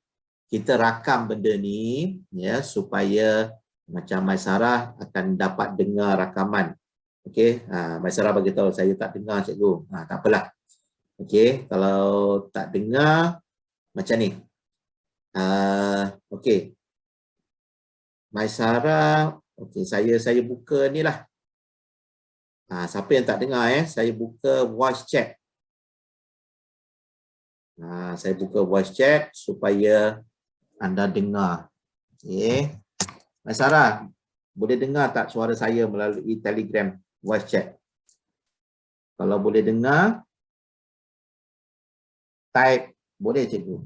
Kita rakam benda ni ya supaya macam Maisara akan dapat dengar rakaman. Okey. Maisara bagi tahu saya tak dengar cikgu. Tak apalah. Okey, kalau tak dengar macam ni. Okey. Maisara, okey, saya buka ni lah. Siapa yang tak dengar saya buka voice chat. Saya buka voice chat supaya anda dengar. Okey. Maisara, boleh dengar tak suara saya melalui Telegram voice chat? Kalau boleh dengar, type boleh cikgu.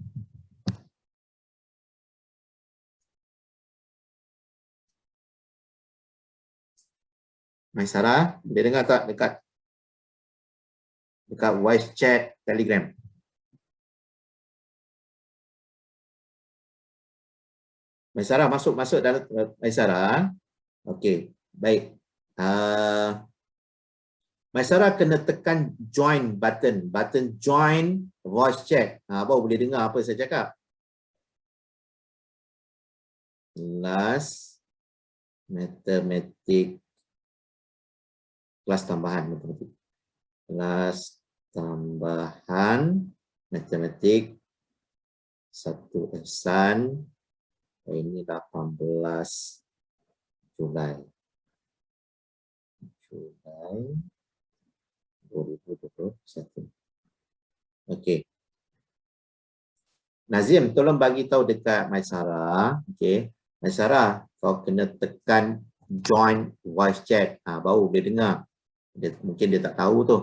Maisara, boleh dengar tak dekat voice chat Telegram? Maisara masuk dalam Maisara. Okey, baik. Maisara kena tekan join button join voice chat. Baru boleh dengar apa saya cakap. Kelas matematik, kelas tambahan matematik. Kelas tambahan matematik 1 Ihsan. Ini 18 Julai 2021. Okey. Nazim, tolong bagi tahu dekat Maisara. Okey. Maisara, kau kena tekan join voice chat. Baru dia dengar. Mungkin dia tak tahu tu.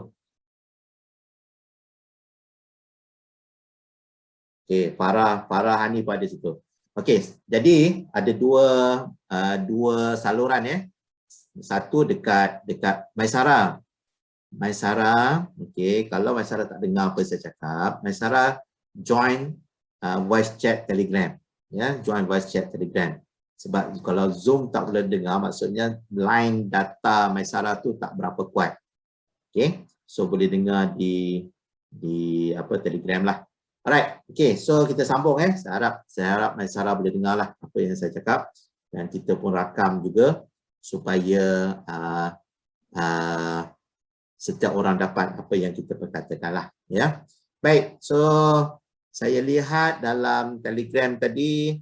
Okey, Farah Hanif pada situ. Okey, jadi ada dua saluran ya. Satu dekat Maisara. Maisara, okey, kalau Maisara tak dengar apa saya cakap, Maisara join voice chat Telegram. Ya, join voice chat Telegram. Sebab kalau Zoom tak boleh dengar, maksudnya line data Maisara tu tak berapa kuat. Okey, so boleh dengar di Telegram lah. Alright, okay, so kita sambung Saya harap Maisara boleh dengar lah apa yang saya cakap dan kita pun rakam juga supaya setiap orang dapat apa yang kita perkatakan lah. Ya, baik. So saya lihat dalam Telegram tadi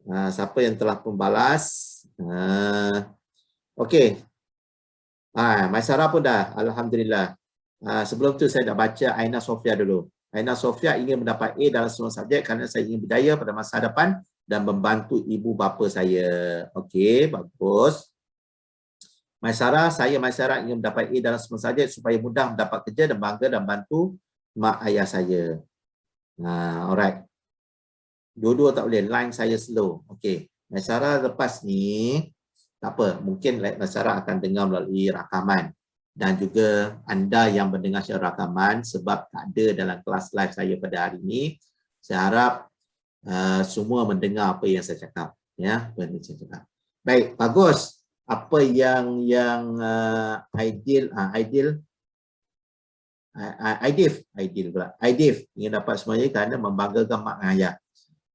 siapa yang telah membalas. Okay. Maisara pun dah. Alhamdulillah. Sebelum tu saya dah baca Aina Sofia dulu. Aina Sofia ingin mendapat A dalam semua subjek kerana saya ingin berjaya pada masa hadapan dan membantu ibu bapa saya. Okey, bagus. Maisara ingin mendapat A dalam semua subjek supaya mudah mendapat kerja dan bangga dan bantu mak ayah saya. Alright. Dua-dua tak boleh. Line saya slow. Okey. Maisara lepas ni, tak apa. Mungkin Maisara akan dengar melalui rakaman. Dan juga anda yang mendengar secara rakaman sebab tak ada dalam kelas live saya pada hari ini, saya harap semua mendengar apa yang saya cakap. Ya, apa yang saya cakap. Baik, bagus. Apa yang Aidif ingin dapat semuanya kerana membanggakan mak dan ayah.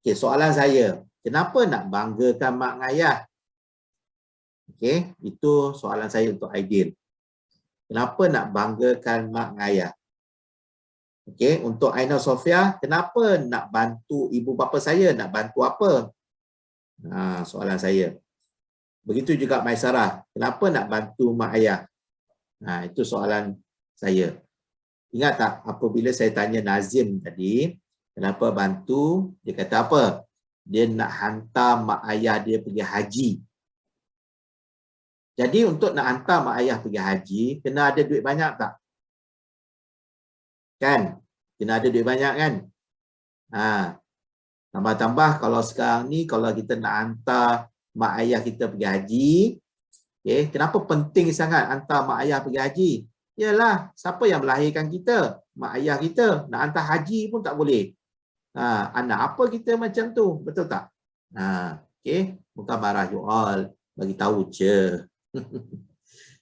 Okey, soalan saya, kenapa nak banggakan mak dan ayah? Okey, itu soalan saya untuk Aidil. Kenapa nak banggakan mak dan ayah? Okey, untuk Aina Sofia, kenapa nak bantu ibu bapa saya? Nak bantu apa? Soalan saya. Begitu juga Maisarah, kenapa nak bantu mak ayah? Itu soalan saya. Ingat tak apabila saya tanya Nazim tadi, kenapa bantu? Dia kata apa? Dia nak hantar mak ayah dia pergi haji. Jadi untuk nak hantar mak ayah pergi haji, kena ada duit banyak tak? Kan? Kena ada duit banyak kan? Tambah-tambah kalau sekarang ni, kalau kita nak hantar mak ayah kita pergi haji, kenapa penting sangat hantar mak ayah pergi haji? Yalah, siapa yang melahirkan kita? Mak ayah kita. Nak hantar haji pun tak boleh. Anak apa kita macam tu? Betul tak? Okay. Bukan marah you all. Bagi tahu je.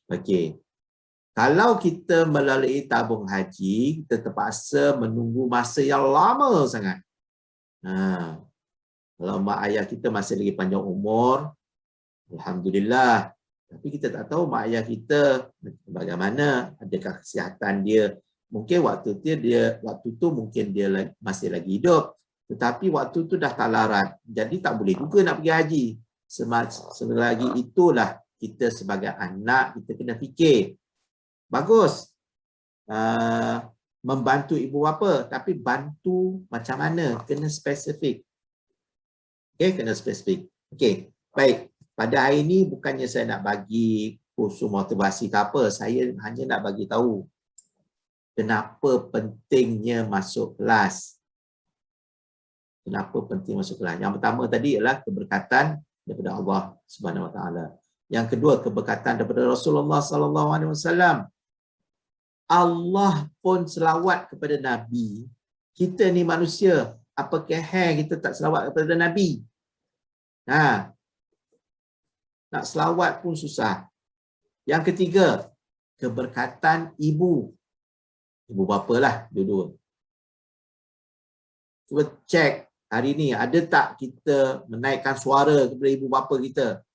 Okey. Kalau kita melalui tabung haji, kita terpaksa menunggu masa yang lama sangat. Kalau mak ayah kita masih lagi panjang umur, alhamdulillah. Tapi kita tak tahu mak ayah kita bagaimana, adakah kesihatan dia. Mungkin waktu tu mungkin dia masih lagi hidup. Tetapi waktu tu dah tak larat. Jadi tak boleh juga nak pergi haji. Selagi itulah kita sebagai anak, kita kena fikir. Bagus. Membantu ibu bapa. Tapi bantu macam mana? Kena spesifik. Okey, kena spesifik. Okey, baik. Pada hari ini bukannya saya nak bagi kursus motivasi ke apa. Saya hanya nak bagi tahu kenapa pentingnya masuk kelas. Kenapa penting masuk kelas? Yang pertama tadi ialah keberkatan daripada Allah Subhanahu Wa Taala. Yang kedua, keberkatan daripada Rasulullah Sallallahu Alaihi Wasallam. Allah pun selawat kepada Nabi. Kita ni manusia, apakah kita tak selawat kepada Nabi? Nak selawat pun susah. Yang ketiga, keberkatan ibu. Ibu bapa lah, dua-dua. Cuba cek hari ni, ada tak kita menaikkan suara kepada ibu bapa kita?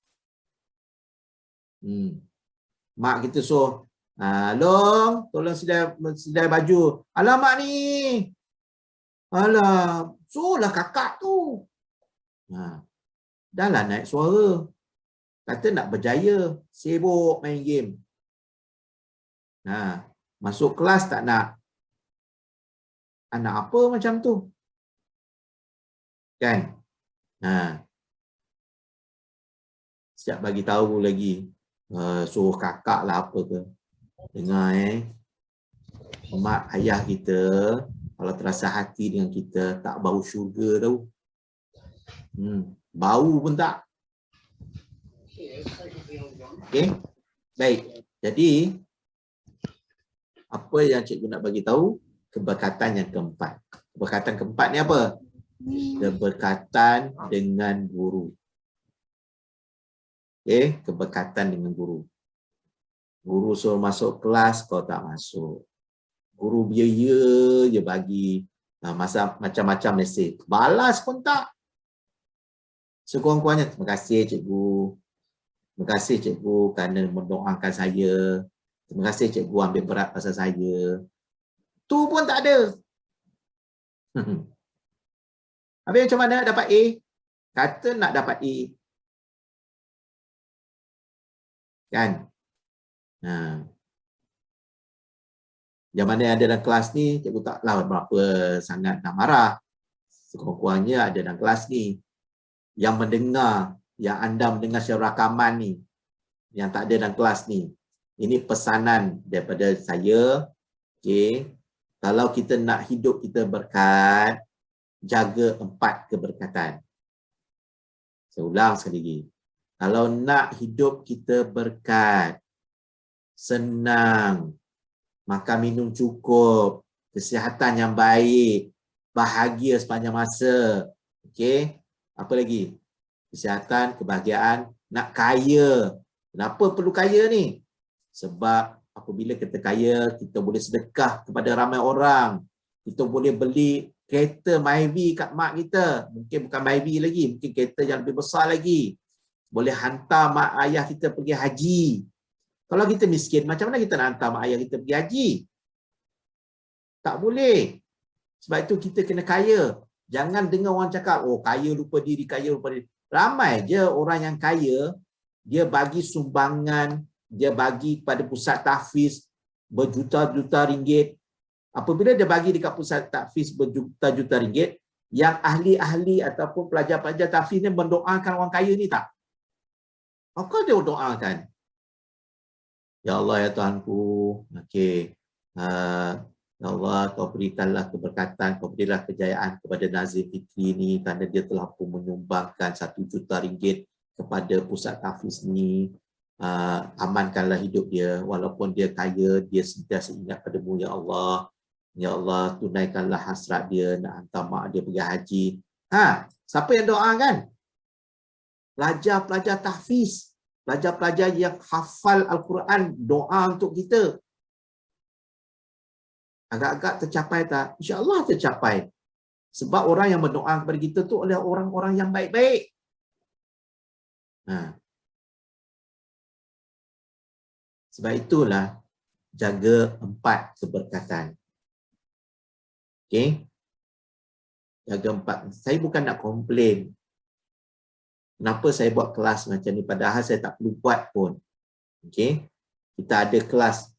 Mak kita suruh, Long, tolong sidai baju. Alamak ni. Alah, suruhlah kakak tu. Dah lah naik suara. Kata nak berjaya, sibuk main game. Masuk kelas tak nak. Anak apa macam tu? Kan? siap bagi tahu lagi. Suruh kakak lah apa ke. Dengar mak ayah kita kalau terasa hati dengan kita tak bau syurga tau. Bau pun tak. Okey. Baik. Jadi apa yang cikgu nak bagi tahu? Keberkatan yang keempat. Keberkatan keempat ni apa? Keberkatan dengan guru. Okey, keberkatan dengan guru. Guru suruh masuk kelas, kau tak masuk. Guru biaya je bagi masa macam-macam mesej. Balas pun tak. Sekurang-kurangnya, terima kasih cikgu. Terima kasih cikgu kerana mendoakan saya. Terima kasih cikgu ambil berat pasal saya. Tu pun tak ada. Habis macam mana dapat A? Kata nak dapat A. Kan? Yang mana ada dalam kelas ni, cikgu taklah berapa sangat nak marah. Sekurang-kurangnya ada dalam kelas ni. Yang mendengar, yang anda mendengar secara rakaman ni, yang tak ada dalam kelas ni. Ini pesanan daripada saya. Okay. Kalau kita nak hidup kita berkat, jaga 4 keberkatan. Saya ulang sekali lagi. Kalau nak hidup kita berkat, senang, makan minum cukup, kesihatan yang baik, bahagia sepanjang masa. Okey? Apa lagi? Kesihatan, kebahagiaan, nak kaya. Kenapa perlu kaya ni? Sebab apabila kita kaya, kita boleh sedekah kepada ramai orang. Kita boleh beli kereta Myvi kat mak kita. Mungkin bukan Myvi lagi, mungkin kereta yang lebih besar lagi. Boleh hantar mak ayah kita pergi haji. Kalau kita miskin, macam mana kita nak hantar mak ayah kita pergi haji? Tak boleh. Sebab itu kita kena kaya. Jangan dengar orang cakap, oh kaya lupa diri, kaya lupa diri. Ramai je orang yang kaya, dia bagi sumbangan, dia bagi kepada pusat tahfiz berjuta-juta ringgit. Apabila dia bagi dekat pusat tahfiz berjuta-juta ringgit, yang ahli-ahli ataupun pelajar-pelajar tahfiz ni mendoakan orang kaya ni tak? Apa dia doakan? Ya Allah ya Tuhanku, okey. Ya Allah, kau berikanlah keberkatan, kau berilah kejayaan kepada Nazim Fitri ni kerana dia telah pun menyumbangkan 1 juta ringgit kepada pusat tahfiz ni. Amankanlah hidup dia, walaupun dia kaya, dia sentiasa ingat padamu ya Allah. Ya Allah, tunaikanlah hasrat dia nak hantar mak dia pergi haji. Siapa yang doakan? Pelajar-pelajar tahfiz, pelajar-pelajar yang hafal Al-Quran doa untuk kita. Agak-agak tercapai tak? InsyaAllah tercapai. Sebab orang yang berdoa kepada kita tu adalah orang-orang yang baik-baik. Sebab itulah jaga 4 keberkatan. Okey? Jaga 4. Saya bukan nak komplain. Kenapa saya buat kelas macam ni? Padahal saya tak perlu buat pun. Okey? Kita ada kelas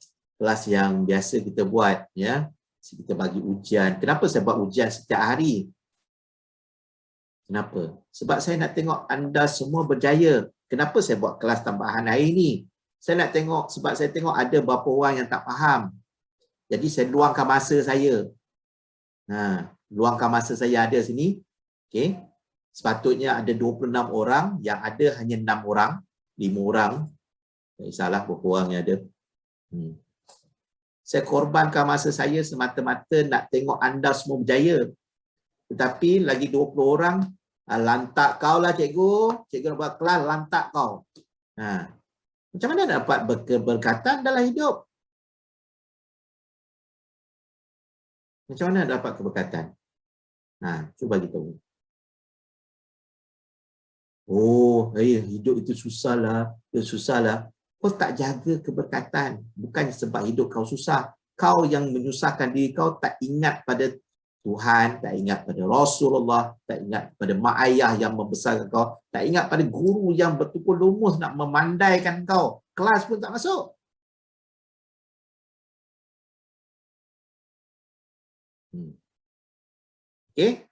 yang biasa kita buat, ya. Kita bagi ujian. Kenapa saya buat ujian setiap hari? Kenapa? Sebab saya nak tengok anda semua berjaya. Kenapa saya buat kelas tambahan hari ini? Saya nak tengok, sebab saya tengok ada beberapa orang yang tak faham. Jadi saya luangkan masa saya. Luangkan masa saya ada sini. Okey. Sepatutnya ada 26 orang, yang ada hanya 6 orang, 5 orang. Tak kisahlah berapa orang yang ada. Saya korbankan masa saya semata-mata nak tengok anda semua berjaya. Tetapi lagi 20 orang, lantak kau lah cikgu. Cikgu nak buat kelas, lantak kau. Macam mana nak dapat keberkatan dalam hidup? Macam mana nak dapat keberkatan? Cuba bagi tahu. Oh, hidup itu susahlah. Susahlah. Kau tak jaga keberkatan. Bukan sebab hidup kau susah. Kau yang menyusahkan diri kau, tak ingat pada Tuhan, tak ingat pada Rasulullah, tak ingat pada mak ayah yang membesarkan kau, tak ingat pada guru yang bertukar lumus nak memandaikan kau. Kelas pun tak masuk. Okay.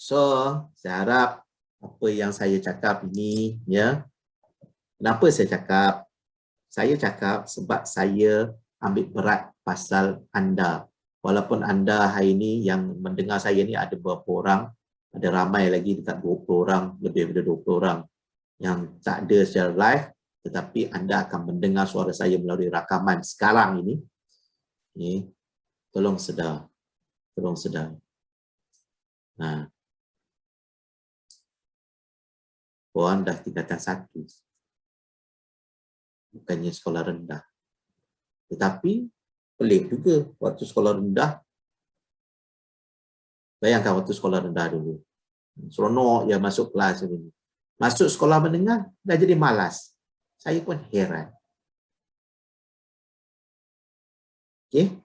So, saya harap apa yang saya cakap ini, ya, Kenapa saya cakap? Saya cakap sebab saya ambil berat pasal anda. Walaupun anda hari ini yang mendengar saya ni ada berapa orang, ada ramai lagi dekat 20 orang, lebih daripada 20 orang yang tak ada secara live, tetapi anda akan mendengar suara saya melalui rakaman sekarang ini. Tolong sedar. Tolong sedar. Korang dah tingkatan 1. Bukannya sekolah rendah. Tetapi pelik juga waktu sekolah rendah. Bayangkan waktu sekolah rendah dulu. Seronok ya masuk kelas ini. Masuk sekolah menengah dah jadi malas. Saya pun heran. Okey.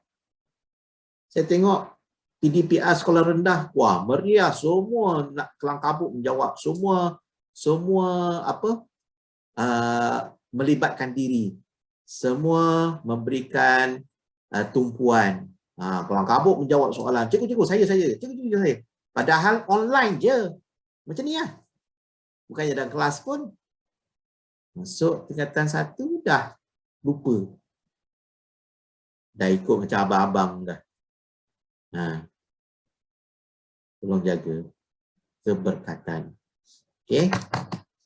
Saya tengok PDPR sekolah rendah, wah meriah, semua nak kelang kabut menjawab, semua apa? Melibatkan diri. Semua memberikan tumpuan. Kelang kabut menjawab soalan. Cikgu, saya. Cikgu, saya. Padahal online je. Macam ni lah. Bukannya dalam kelas pun. Masuk tingkatan 1 dah lupa. Dah ikut macam abang-abang dah. Tolong jaga keberkatan. Okey.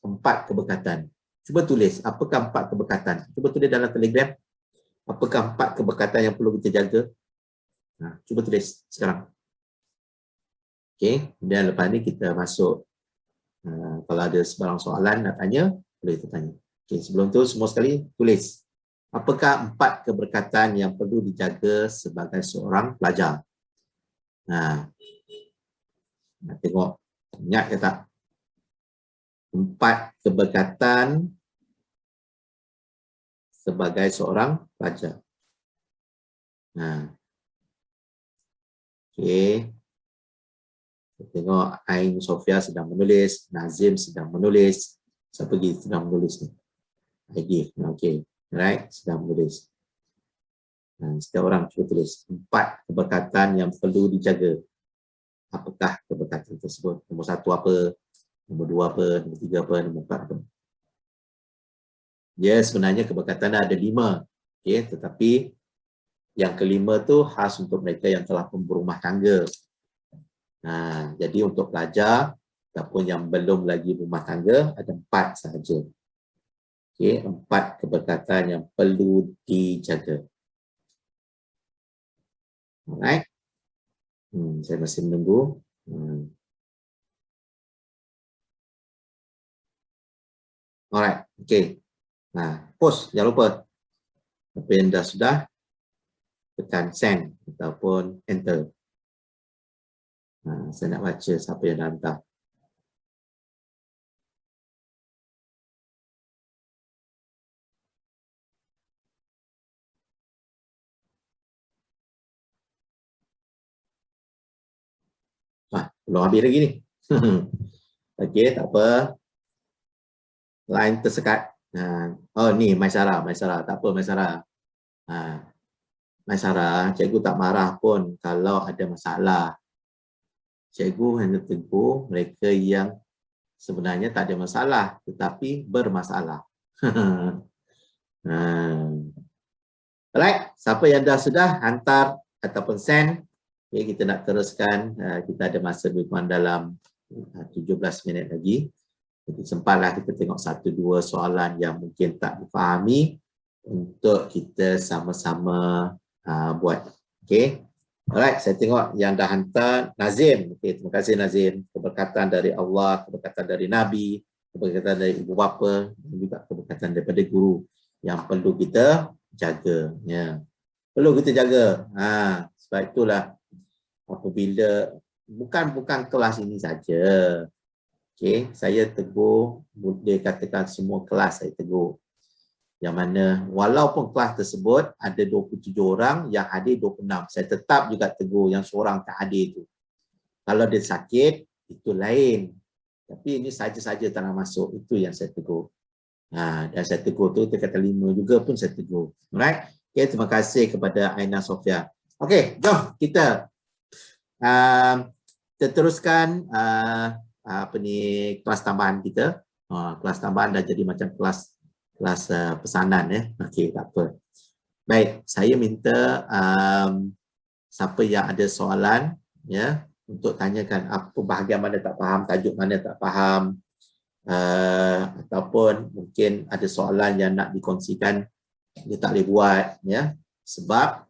4 keberkatan. Cuba tulis, apakah 4 keberkatan? Cuba tulis dalam Telegram. Apakah 4 keberkatan yang perlu kita jaga? Cuba tulis sekarang. Okey. Kemudian lepas ni kita masuk. Kalau ada sebarang soalan nak tanya, boleh kita tanya. Okey. Sebelum tu semua sekali tulis. Apakah 4 keberkatan yang perlu dijaga sebagai seorang pelajar? Nak tengok. Ingat ke tak? 4 keberkatan sebagai seorang pelajar. Okey. Kita tengok Ain Sofia sedang menulis, Nazim sedang menulis. Siapa lagi sedang menulis ni? Aidil. Okey. Alright, sedang menulis. Setiap orang cuba tulis 4 keberkatan yang perlu dijaga. Apakah keberkatan tersebut? Nombor 1 apa? Nombor 2 apa? Nombor 3 apa? Nombor 4 apa? Ya, sebenarnya keberkatan ada 5. Okay, tetapi yang kelima tu khas untuk mereka yang telah pun berumah tangga. Jadi untuk pelajar ataupun yang belum lagi berumah tangga ada 4 sahaja. Okay, 4 keberkatan yang perlu dijaga. Alright. Saya masih menunggu. Alright, okay. Post, jangan lupa. Apa yang dah sudah, tekan send ataupun enter. Saya nak baca siapa yang dah hantar. Belum habis lagi ni. Okey, tak apa. Line tersekat. Oh ni Maisara. Tak apa Maisara. Maisara, cikgu tak marah pun kalau ada masalah. Cikgu hanya tegur mereka yang sebenarnya tak ada masalah tetapi bermasalah. Alright, siapa yang dah sudah hantar ataupun send, okay, kita nak teruskan. Kita ada masa lebih kurang dalam 17 minit lagi. Jadi sempatlah kita tengok 1-2 soalan yang mungkin tak difahami untuk kita sama-sama buat. Okay. Alright, saya tengok yang dah hantar Nazim. Okay, terima kasih Nazim. Keberkatan dari Allah, keberkatan dari Nabi, keberkatan dari ibu bapa dan juga keberkatan daripada guru yang perlu kita jaga. Ya. Perlu kita jaga. Sebab itulah apabila bukan kelas ini saja. Okay, saya tegur, boleh katakan semua kelas saya tegur. Yang mana walaupun kelas tersebut ada 27 orang, yang hadir 26. Saya tetap juga tegur yang seorang tak hadir itu. Kalau dia sakit, itu lain. Tapi ini saja-saja tak nak masuk, itu yang saya tegur. Dan saya tegur tu tingkatan 5 juga pun saya tegur. Alright? Okay, terima kasih kepada Aina Sofia. Okay, jom kita teruskan kelas tambahan kita. Kelas tambahan dah jadi macam kelas kelas pesanan ya. Okey, tak apa. Baik, saya minta siapa yang ada soalan ya untuk tanyakan apa bahagian mana tak faham, tajuk mana tak faham, ataupun mungkin ada soalan yang nak dikongsikan dia tak boleh buat ya, sebab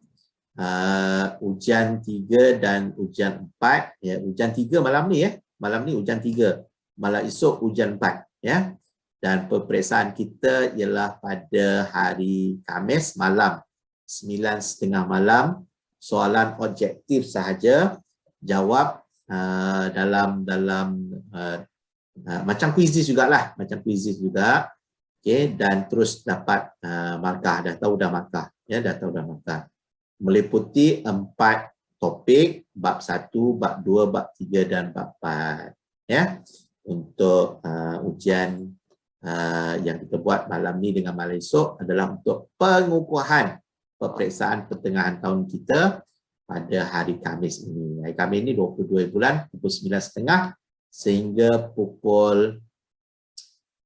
ujian 3 dan ujian 4 ya, ujian 3 malam ni ya, malam ni ujian 3, malam esok ujian 4 ya, dan peperiksaan kita ialah pada hari Khamis malam 9:30 malam, soalan objektif sahaja, jawab dalam macam kuisis jugalah, macam kuisis juga. Okey, dan terus dapat markah, dah tahu dah markah ya, dah tahu dah markah. Meliputi 4 topik, bab 1, bab 2, bab 3 dan bab 4 ya. Untuk ujian yang kita buat malam ni dengan malam esok adalah untuk pengukuhan peperiksaan pertengahan tahun kita pada hari Khamis ini. Hari Khamis ini 22 bulan pukul 9.30 sehingga pukul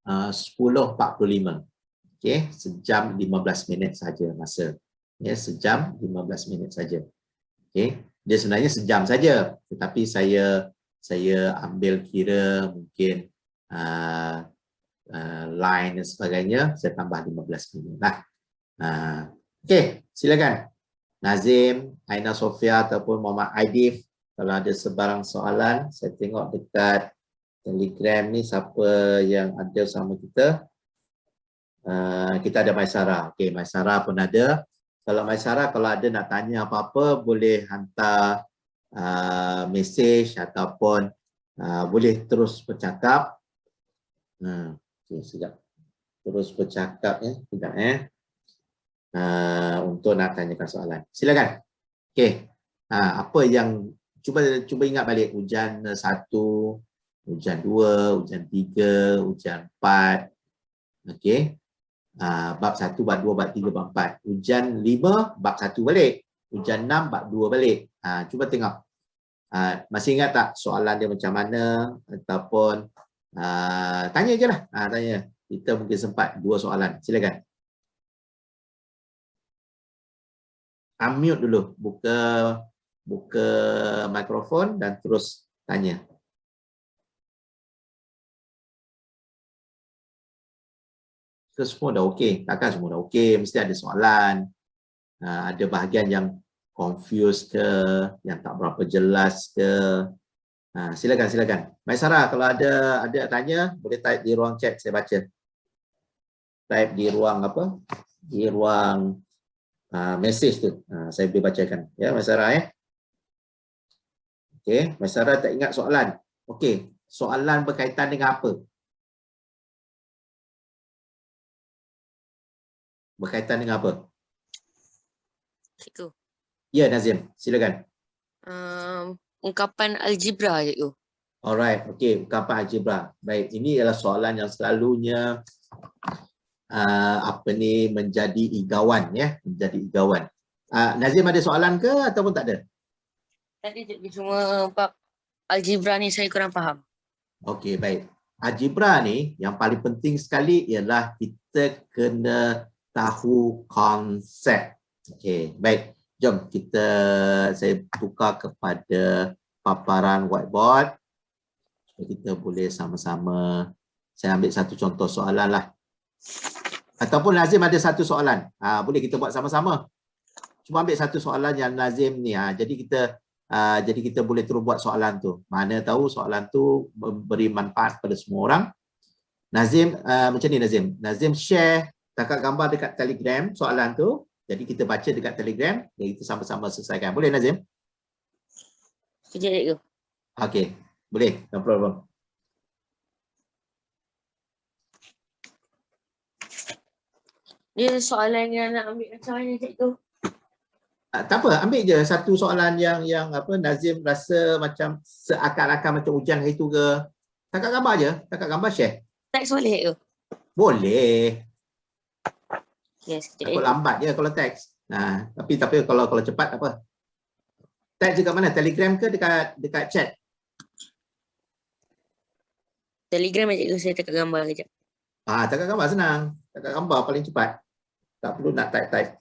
10.45. Okey, sejam 15 minit saja masa. Ya, sejam 15 minit saja. Okey, dia sebenarnya sejam saja, tetapi saya ambil kira mungkin line dan sebagainya, saya tambah 15 minit lah. Okey, silakan Nazim, Aina Sofia ataupun Muhammad Aidif, kalau ada sebarang soalan. Saya tengok dekat Telegram ni siapa yang ada sama kita. Kita ada Maisara. Okey, Maisara pun ada. Kalau Maisara kalau ada nak tanya apa-apa boleh hantar mesej ataupun boleh terus bercakap. Okey, sekejap. Terus bercakap ya, sekejap untuk nak tanyakan soalan. Silakan. Okey. Apa yang cuba ingat balik ujian 1, ujian 2, ujian 3, ujian 4. Okey. Bab 1, bab 2, bab 3, bab 4. Ujian 5, bab 1 balik. Ujian 6, bab 2 balik. Cuba tengok. Masih ingat tak soalan dia macam mana? Ataupun tanya je lah. Tanya. Kita mungkin sempat 2 soalan. Silakan. Unmute dulu. Buka mikrofon dan terus tanya. Semua dah okey, takkan semua dah okey, mesti ada soalan, ada bahagian yang confused ke, yang tak berapa jelas ke. Silakan. Maisara, kalau ada tanya boleh type di ruang chat, saya baca. Type di ruang apa? Di ruang message tu, saya boleh bacakan ya Maisara ya. Okey, Maisara tak ingat soalan. Okey, soalan berkaitan dengan apa? Berkaitan dengan apa? Cikgu. Ya, Nazim, silakan. Ungkapan algebra, cikgu. Alright, okey, ungkapan algebra. Baik, ini adalah soalan yang selalunya menjadi igawan ya, menjadi igawan. Nazim ada soalan ke ataupun tak ada? Tak ada, cikgu, cuma bab algebra ni saya kurang faham. Okey, baik. Algebra ni yang paling penting sekali ialah kita kena tahu konsep. Okey, baik. Jom saya tukar kepada paparan whiteboard supaya kita boleh sama-sama. Saya ambil satu contoh soalan lah. Ataupun Nazim ada satu soalan. Boleh kita buat sama-sama. Cuma ambil satu soalan yang Nazim ni. Jadi kita boleh terus buat soalan tu. Mana tahu soalan tu memberi manfaat pada semua orang. Nazim, macam ni Nazim. Nazim share takat gambar dekat Telegram soalan tu. Jadi kita baca dekat Telegram dan kita sama-sama selesaikan. Boleh Nazim? Sekejap, cikgu. Okey, boleh. No problem. Dia soalan yang nak ambil macam mana, cikgu? Tak apa, ambil je satu soalan yang Nazim rasa macam seakan-akan macam ujian hari tu ke. Takat gambar je, takat gambar share. Teks boleh, cikgu? Boleh. Yes, Takut lambat je kalau teks. Tapi kalau cepat apa? Teks dekat mana? Telegram ke dekat chat? Telegram, cikgu, saya tekan gambar kejap. Takat gambar senang. Takat gambar paling cepat. Tak perlu nak type-type.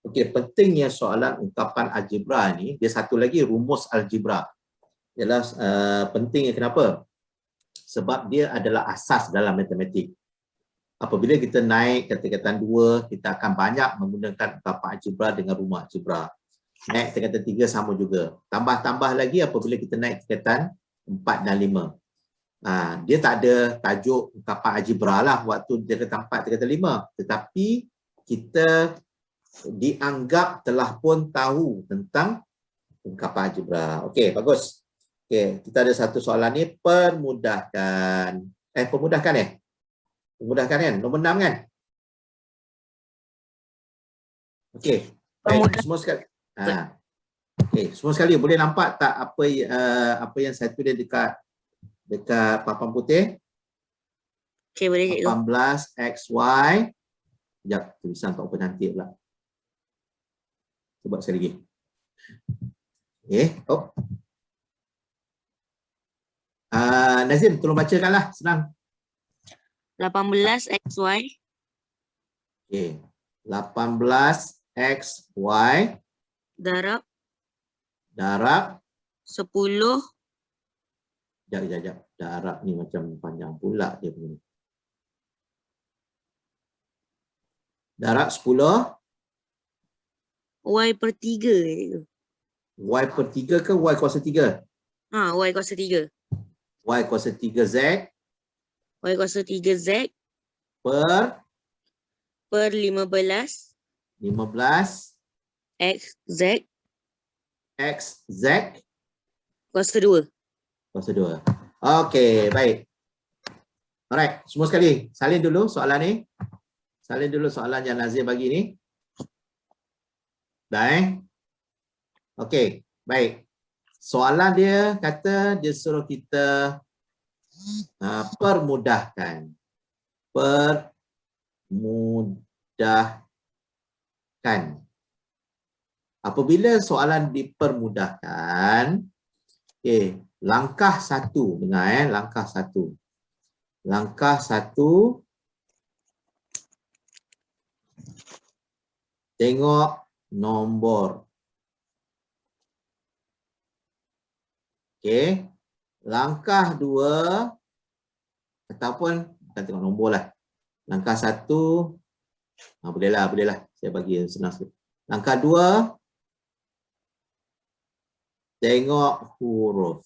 Okey, pentingnya soalan ungkapan algebra ni, dia satu lagi rumus algebra. Ialah pentingnya kenapa? Sebab dia adalah asas dalam matematik. Apabila kita naik ke tingkatan 2, kita akan banyak menggunakan ungkapan algebra dengan rumah algebra. Naik tingkatan 3 sama juga. Tambah-tambah lagi apabila kita naik tingkatan 4 dan 5. Dia tak ada tajuk ungkapan algebra lah waktu tingkatan 4, tingkatan 5. Tetapi kita dianggap telah pun tahu tentang ungkapan algebra. Okey, bagus. Okey, kita ada satu soalan ni, permudahkan. Memudahkan kan? Nombor 6 kan? Okey. Baik, semua sekali. Okey, semua sekali boleh nampak tak apa yang saya tulis dekat papan putih? Okey, boleh cikgu. 18XY. Sekejap, tulisan tak apa cantik pula. Cuba sekali lagi. Okey, Nazim, tolong bacakanlah, senang. 18XY Okey. 18XY darab darab 10 Sekejap. Darab ni macam panjang pula dia punya. Darab 10 Y per 3 cikgu. Y per 3 ke Y kuasa 3? Y kuasa 3. Y kuasa 3Z Y kuasa 3Z per per 15 XZ XZ kuasa 2. kuasa 2. Okey, baik. Alright, semua sekali salin dulu soalan ni. Salin dulu soalan yang Nazim bagi ni. Dah Okey, baik. Soalan dia kata dia suruh kita permudahkan. Permudahkan. Apabila soalan dipermudahkan, langkah 1, dengar langkah 1. Langkah 1, tengok nombor. Okey. Langkah 2 ataupun bukan tengok nombor lah. Langkah 1 boleh lah. Saya bagi senang sikit. Langkah 2, tengok huruf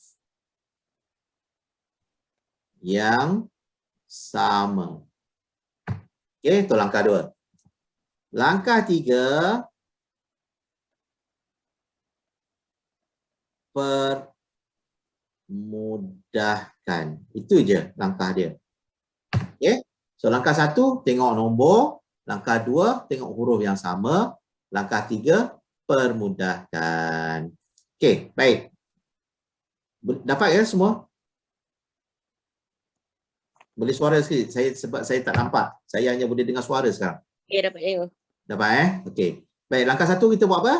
yang sama. Okey, itu langkah 2. Langkah 3, permudahkan. Itu je langkah dia. Okey. So langkah 1, tengok nombor. Langkah 2, tengok huruf yang sama. Langkah 3, permudahkan. Okey, baik. Dapat ya semua? Boleh suara sikit. Sebab saya tak nampak. Saya hanya boleh dengar suara sekarang. Okey, dapat cikgu. Dapat Okey. Baik, langkah 1 kita buat apa?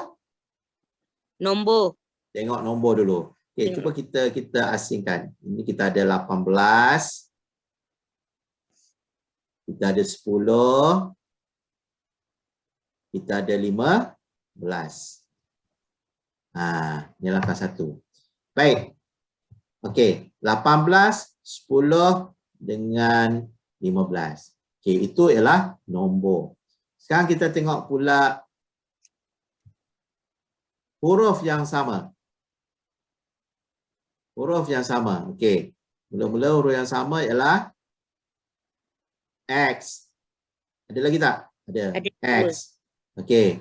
Nombor. Tengok nombor dulu. Okey, cuba kita asingkan. Ini kita ada 18. Kita ada 10. Kita ada 15. Ini langkah 1. Baik. Okey, 18, 10 dengan 15. Okey, itu ialah nombor. Sekarang kita tengok pula huruf yang sama. Huruf yang sama. Okey. Mula-mula huruf yang sama ialah X. Ada lagi tak? Ada. X. Okey.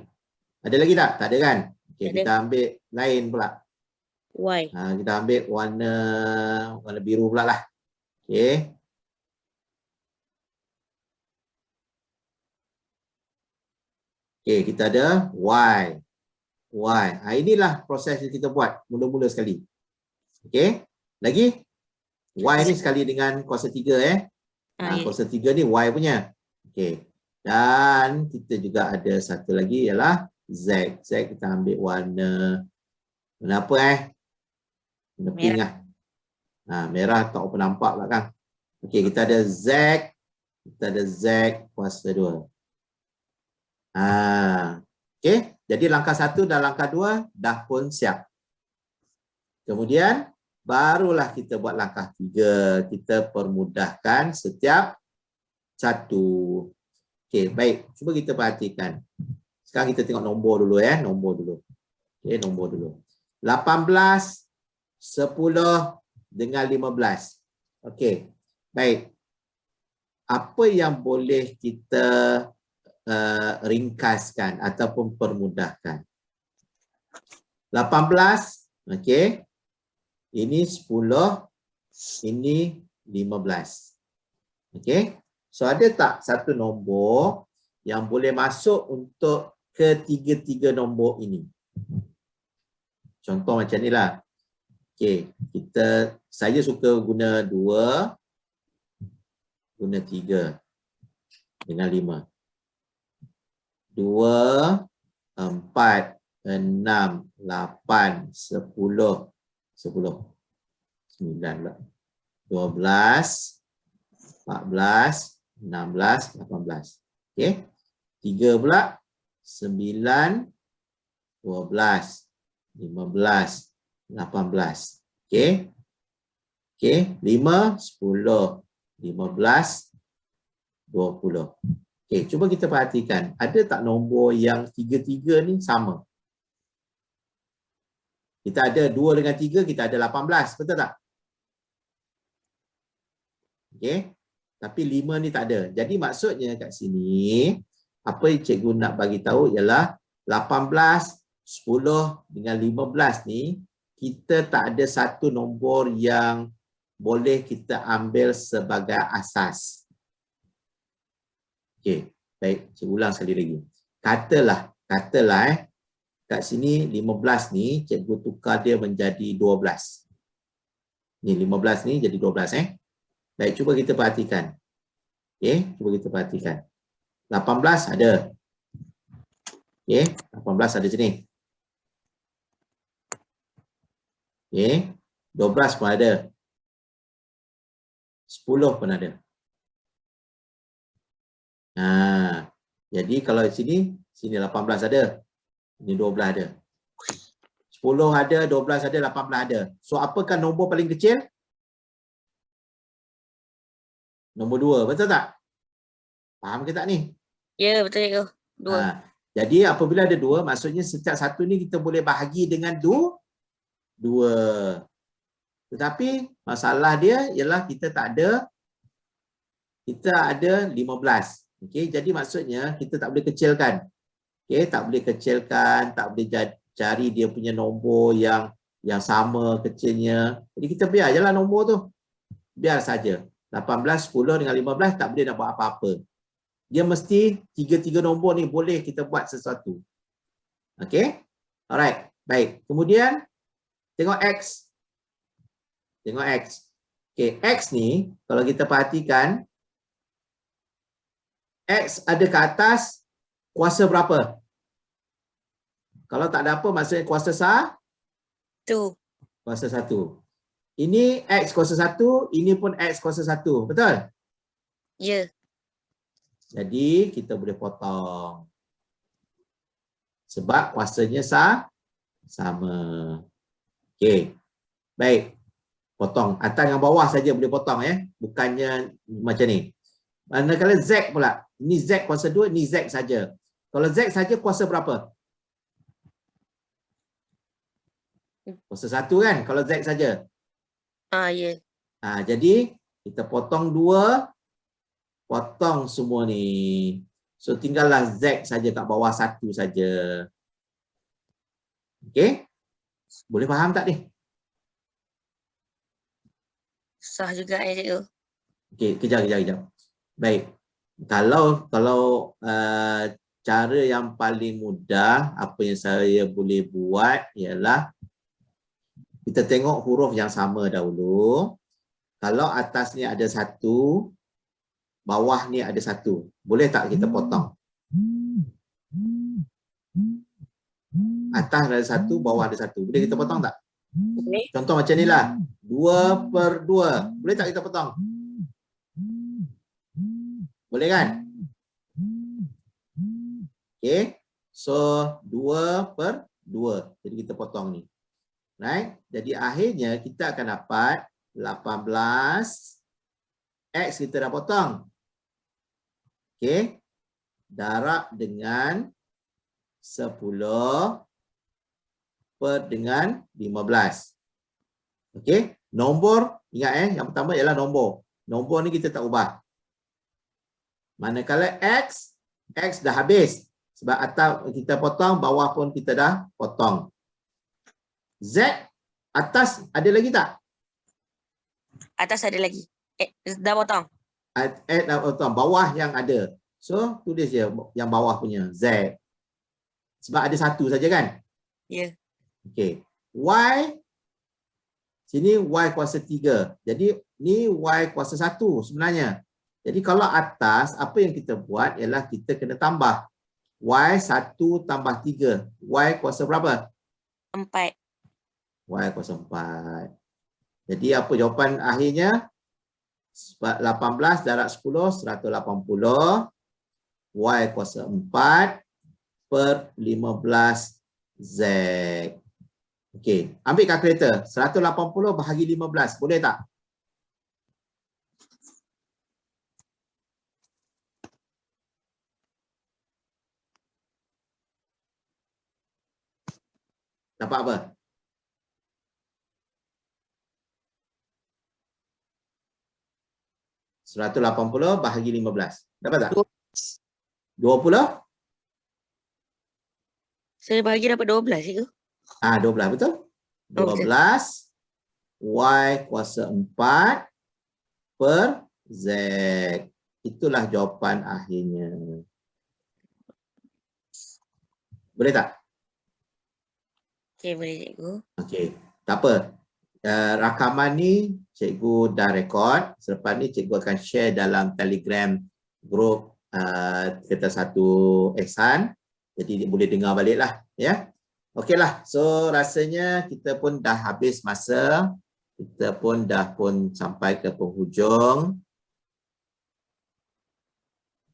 Ada lagi tak? Tak ada kan? Okey, kita ambil lain pula. Y. Kita ambil warna biru pula lah. Okey. Okey, kita ada Y. Inilah proses yang kita buat mula-mula sekali. Okey. Lagi? Y ni sekali dengan kuasa 3 Ya. kuasa 3 ni Y punya. Okey. Dan kita juga ada satu lagi ialah Z. Z kita ambil warna apa warna pink Merah. merah tak apa nampak pula kan. Okey, kita ada Z. Kita ada Z kuasa 2. Okey, jadi langkah 1 dan langkah 2 dah pun siap. Kemudian barulah kita buat langkah 3. Kita permudahkan setiap satu. Okey, baik. Cuba kita perhatikan. Sekarang kita tengok nombor dulu nombor dulu. Okey, nombor dulu. 18, 10 dengan 15. Okey. Baik. Apa yang boleh kita ringkaskan ataupun permudahkan? 18, okey. Ini 10, ini 15. Okey. So ada tak satu nombor yang boleh masuk untuk ketiga-tiga nombor ini? Contoh macam ni lah. Okey, saya suka guna 2, guna 3 dengan 5. 2, 4, 6, 8, 10, 9 pula. 12, 14, 16, 18. Okey. 3 pula 9, 12, 15, 18. Okey. Okey, 5, 10, 15, 20. Okey, cuba kita perhatikan. Ada tak nombor yang tiga-tiga ni sama? Kita ada 2 dengan 3, kita ada 18. Betul tak? Okey. Tapi 5 ni tak ada. Jadi maksudnya kat sini, apa yang cikgu nak bagi tahu ialah 18, 10 dengan 15 ni, kita tak ada satu nombor yang boleh kita ambil sebagai asas. Okey, baik. Cikgu ulang sekali lagi. Katalah kat sini 15 ni, cikgu tukar dia menjadi 12. Ni 15 ni jadi 12 Baik, cuba kita perhatikan. Okey, cuba kita perhatikan. 18 ada. Okey, 18 ada sini. Okey, 12 pun ada. 10 pun ada. Jadi kalau di sini 18 ada. Ini 12 ada. 10 ada, 12 ada, 18 ada. So apakah nombor paling kecil? Nombor 2, betul tak? Faham ke tak ni? Ya, betul cikgu. 2. Jadi apabila ada 2, maksudnya setiap satu ni kita boleh bahagi dengan 2. Tetapi masalah dia ialah kita ada 15. Okey, jadi maksudnya kita tak boleh kecilkan. Okey, tak boleh kecilkan, tak boleh cari dia punya nombor yang sama kecilnya. Jadi kita biar jelah nombor tu. Biar saja. 18, 10 dengan 15 tak boleh nak buat apa-apa. Dia mesti tiga-tiga nombor ni boleh kita buat sesuatu. Okey? Alright, baik. Kemudian tengok X. Tengok X. Okey, X ni kalau kita perhatikan, X ada ke atas kuasa berapa? Kalau tak ada apa, maksudnya kuasa Tu. kuasa 1. Ini X kuasa 1, ini pun X kuasa 1. Betul? Ya. Jadi kita boleh potong. Sebab kuasanya sama. Okey. Baik. Potong. Atas dengan bawah saja boleh potong Bukannya macam ni. Manakala Z pula. Ini Z kuasa 2, ini Z saja. Kalau Z saja kuasa berapa? Kuasa 1 kan kalau Z saja. Ya. Jadi kita potong 2, potong semua ni. So tinggallah Z saja kat bawah 1 saja. Okey? Boleh faham tak ni? Sah juga cikgu. Okey, kejap. Baik. Kalau cara yang paling mudah apa yang saya boleh buat ialah kita tengok huruf yang sama dahulu. Kalau atas ni ada 1, bawah ni ada 1. Boleh tak kita potong? Atas ada 1, bawah ada 1. Boleh kita potong tak? Boleh. Contoh macam ni lah. 2/2. Boleh tak kita potong? Boleh kan? Okay. So, 2/2. Jadi kita potong ni. Right? Jadi akhirnya kita akan dapat 18. X kita dah potong. Okay. Darab dengan 10 dengan 15. Okey, nombor ingat yang pertama ialah nombor. Nombor ni kita tak ubah. Manakala X dah habis. Sebab atas kita potong, bawah pun kita dah potong. Z atas ada lagi tak? Atas ada lagi. Dah potong. Dah potong, bawah yang ada. So tulis je yang bawah punya Z. Sebab ada 1 saja kan? Ya. Okey. Y sini Y kuasa 3. Jadi ni Y kuasa 1 sebenarnya. Jadi kalau atas apa yang kita buat ialah kita kena tambah. Y 1 tambah 3. Y kuasa berapa? 4. Y kuasa 4. Jadi apa jawapan akhirnya? 18 darab 10, 180. Y kuasa 4/15 Z. Okey, ambil kalkulator. 180 bahagi 15. Boleh tak? Dapat apa? (180 bahagi 15). Dapat tak? 20? Saya bahagi dapat 12 cikgu. 12 betul? 12 Y kuasa 4 per Z. Itulah jawapan akhirnya. Boleh tak? Okey, boleh cikgu. Okey, tak apa. Rakaman ni cikgu dah rekod. Selepas ni cikgu akan share dalam Telegram group kita satu Ehsan. Jadi boleh dengar balik lah. Ya. Okeylah. So rasanya kita pun dah habis masa. Kita pun dah sampai ke penghujung.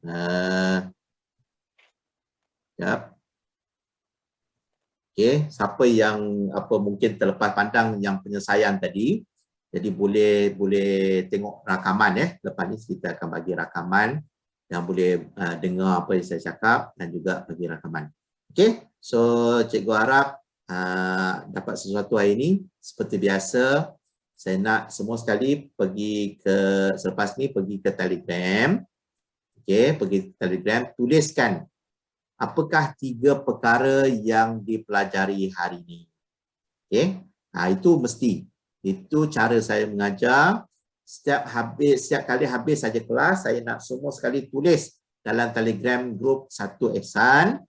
Sekejap. Okey, siapa yang mungkin terlepas pandang yang penyelesaian tadi, jadi boleh tengok rakaman lepas ni kita akan bagi rakaman yang boleh dengar apa yang saya cakap dan juga bagi rakaman. Okey, so cikgu harap dapat sesuatu hari ini. Seperti biasa, saya nak semua sekali selepas ni pergi ke Telegram. Okey, pergi ke Telegram, tuliskan apakah 3 perkara yang dipelajari hari ini. Okey, itu mesti. Itu cara saya mengajar. Setiap kali habis saja kelas, saya nak semua sekali tulis dalam Telegram group satu Ehsan.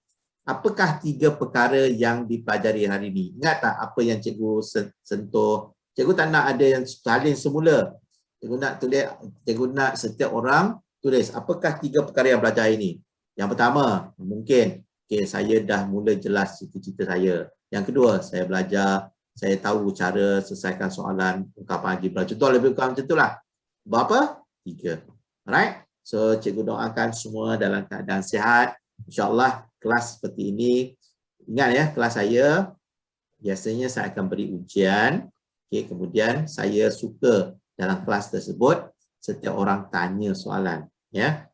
Apakah 3 perkara yang dipelajari hari ini? Ingat tak apa yang cikgu sentuh? Cikgu tak nak ada yang salin semula. Cikgu nak setiap orang tulis apakah 3 perkara yang belajar hari ini. Yang pertama, mungkin saya dah mula jelas cita-cita saya. Yang kedua, saya belajar, saya tahu cara selesaikan soalan ungkapan algebra. Contoh lebih kurang macam itulah. Berapa? 3. Alright? So, cikgu doakan semua dalam keadaan sihat. InsyaAllah kelas seperti ini. Ingat ya, kelas saya biasanya saya akan beri ujian. Okay, kemudian saya suka dalam kelas tersebut setiap orang tanya soalan. Ya.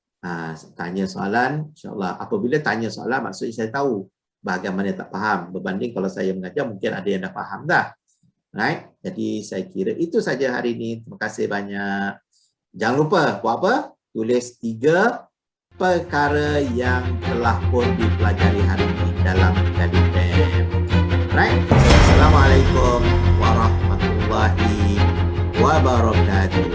Tanya soalan, insyaAllah apabila tanya soalan maksudnya saya tahu bahagian mana tak faham, berbanding kalau saya mengajar mungkin ada yang dah faham dah. Right? Jadi saya kira itu saja hari ini. Terima kasih banyak. Jangan lupa buat apa? Tulis 3 perkara yang telah pun dipelajari hari ini dalam Telegram. Right? Assalamualaikum warahmatullahi wabarakatuh.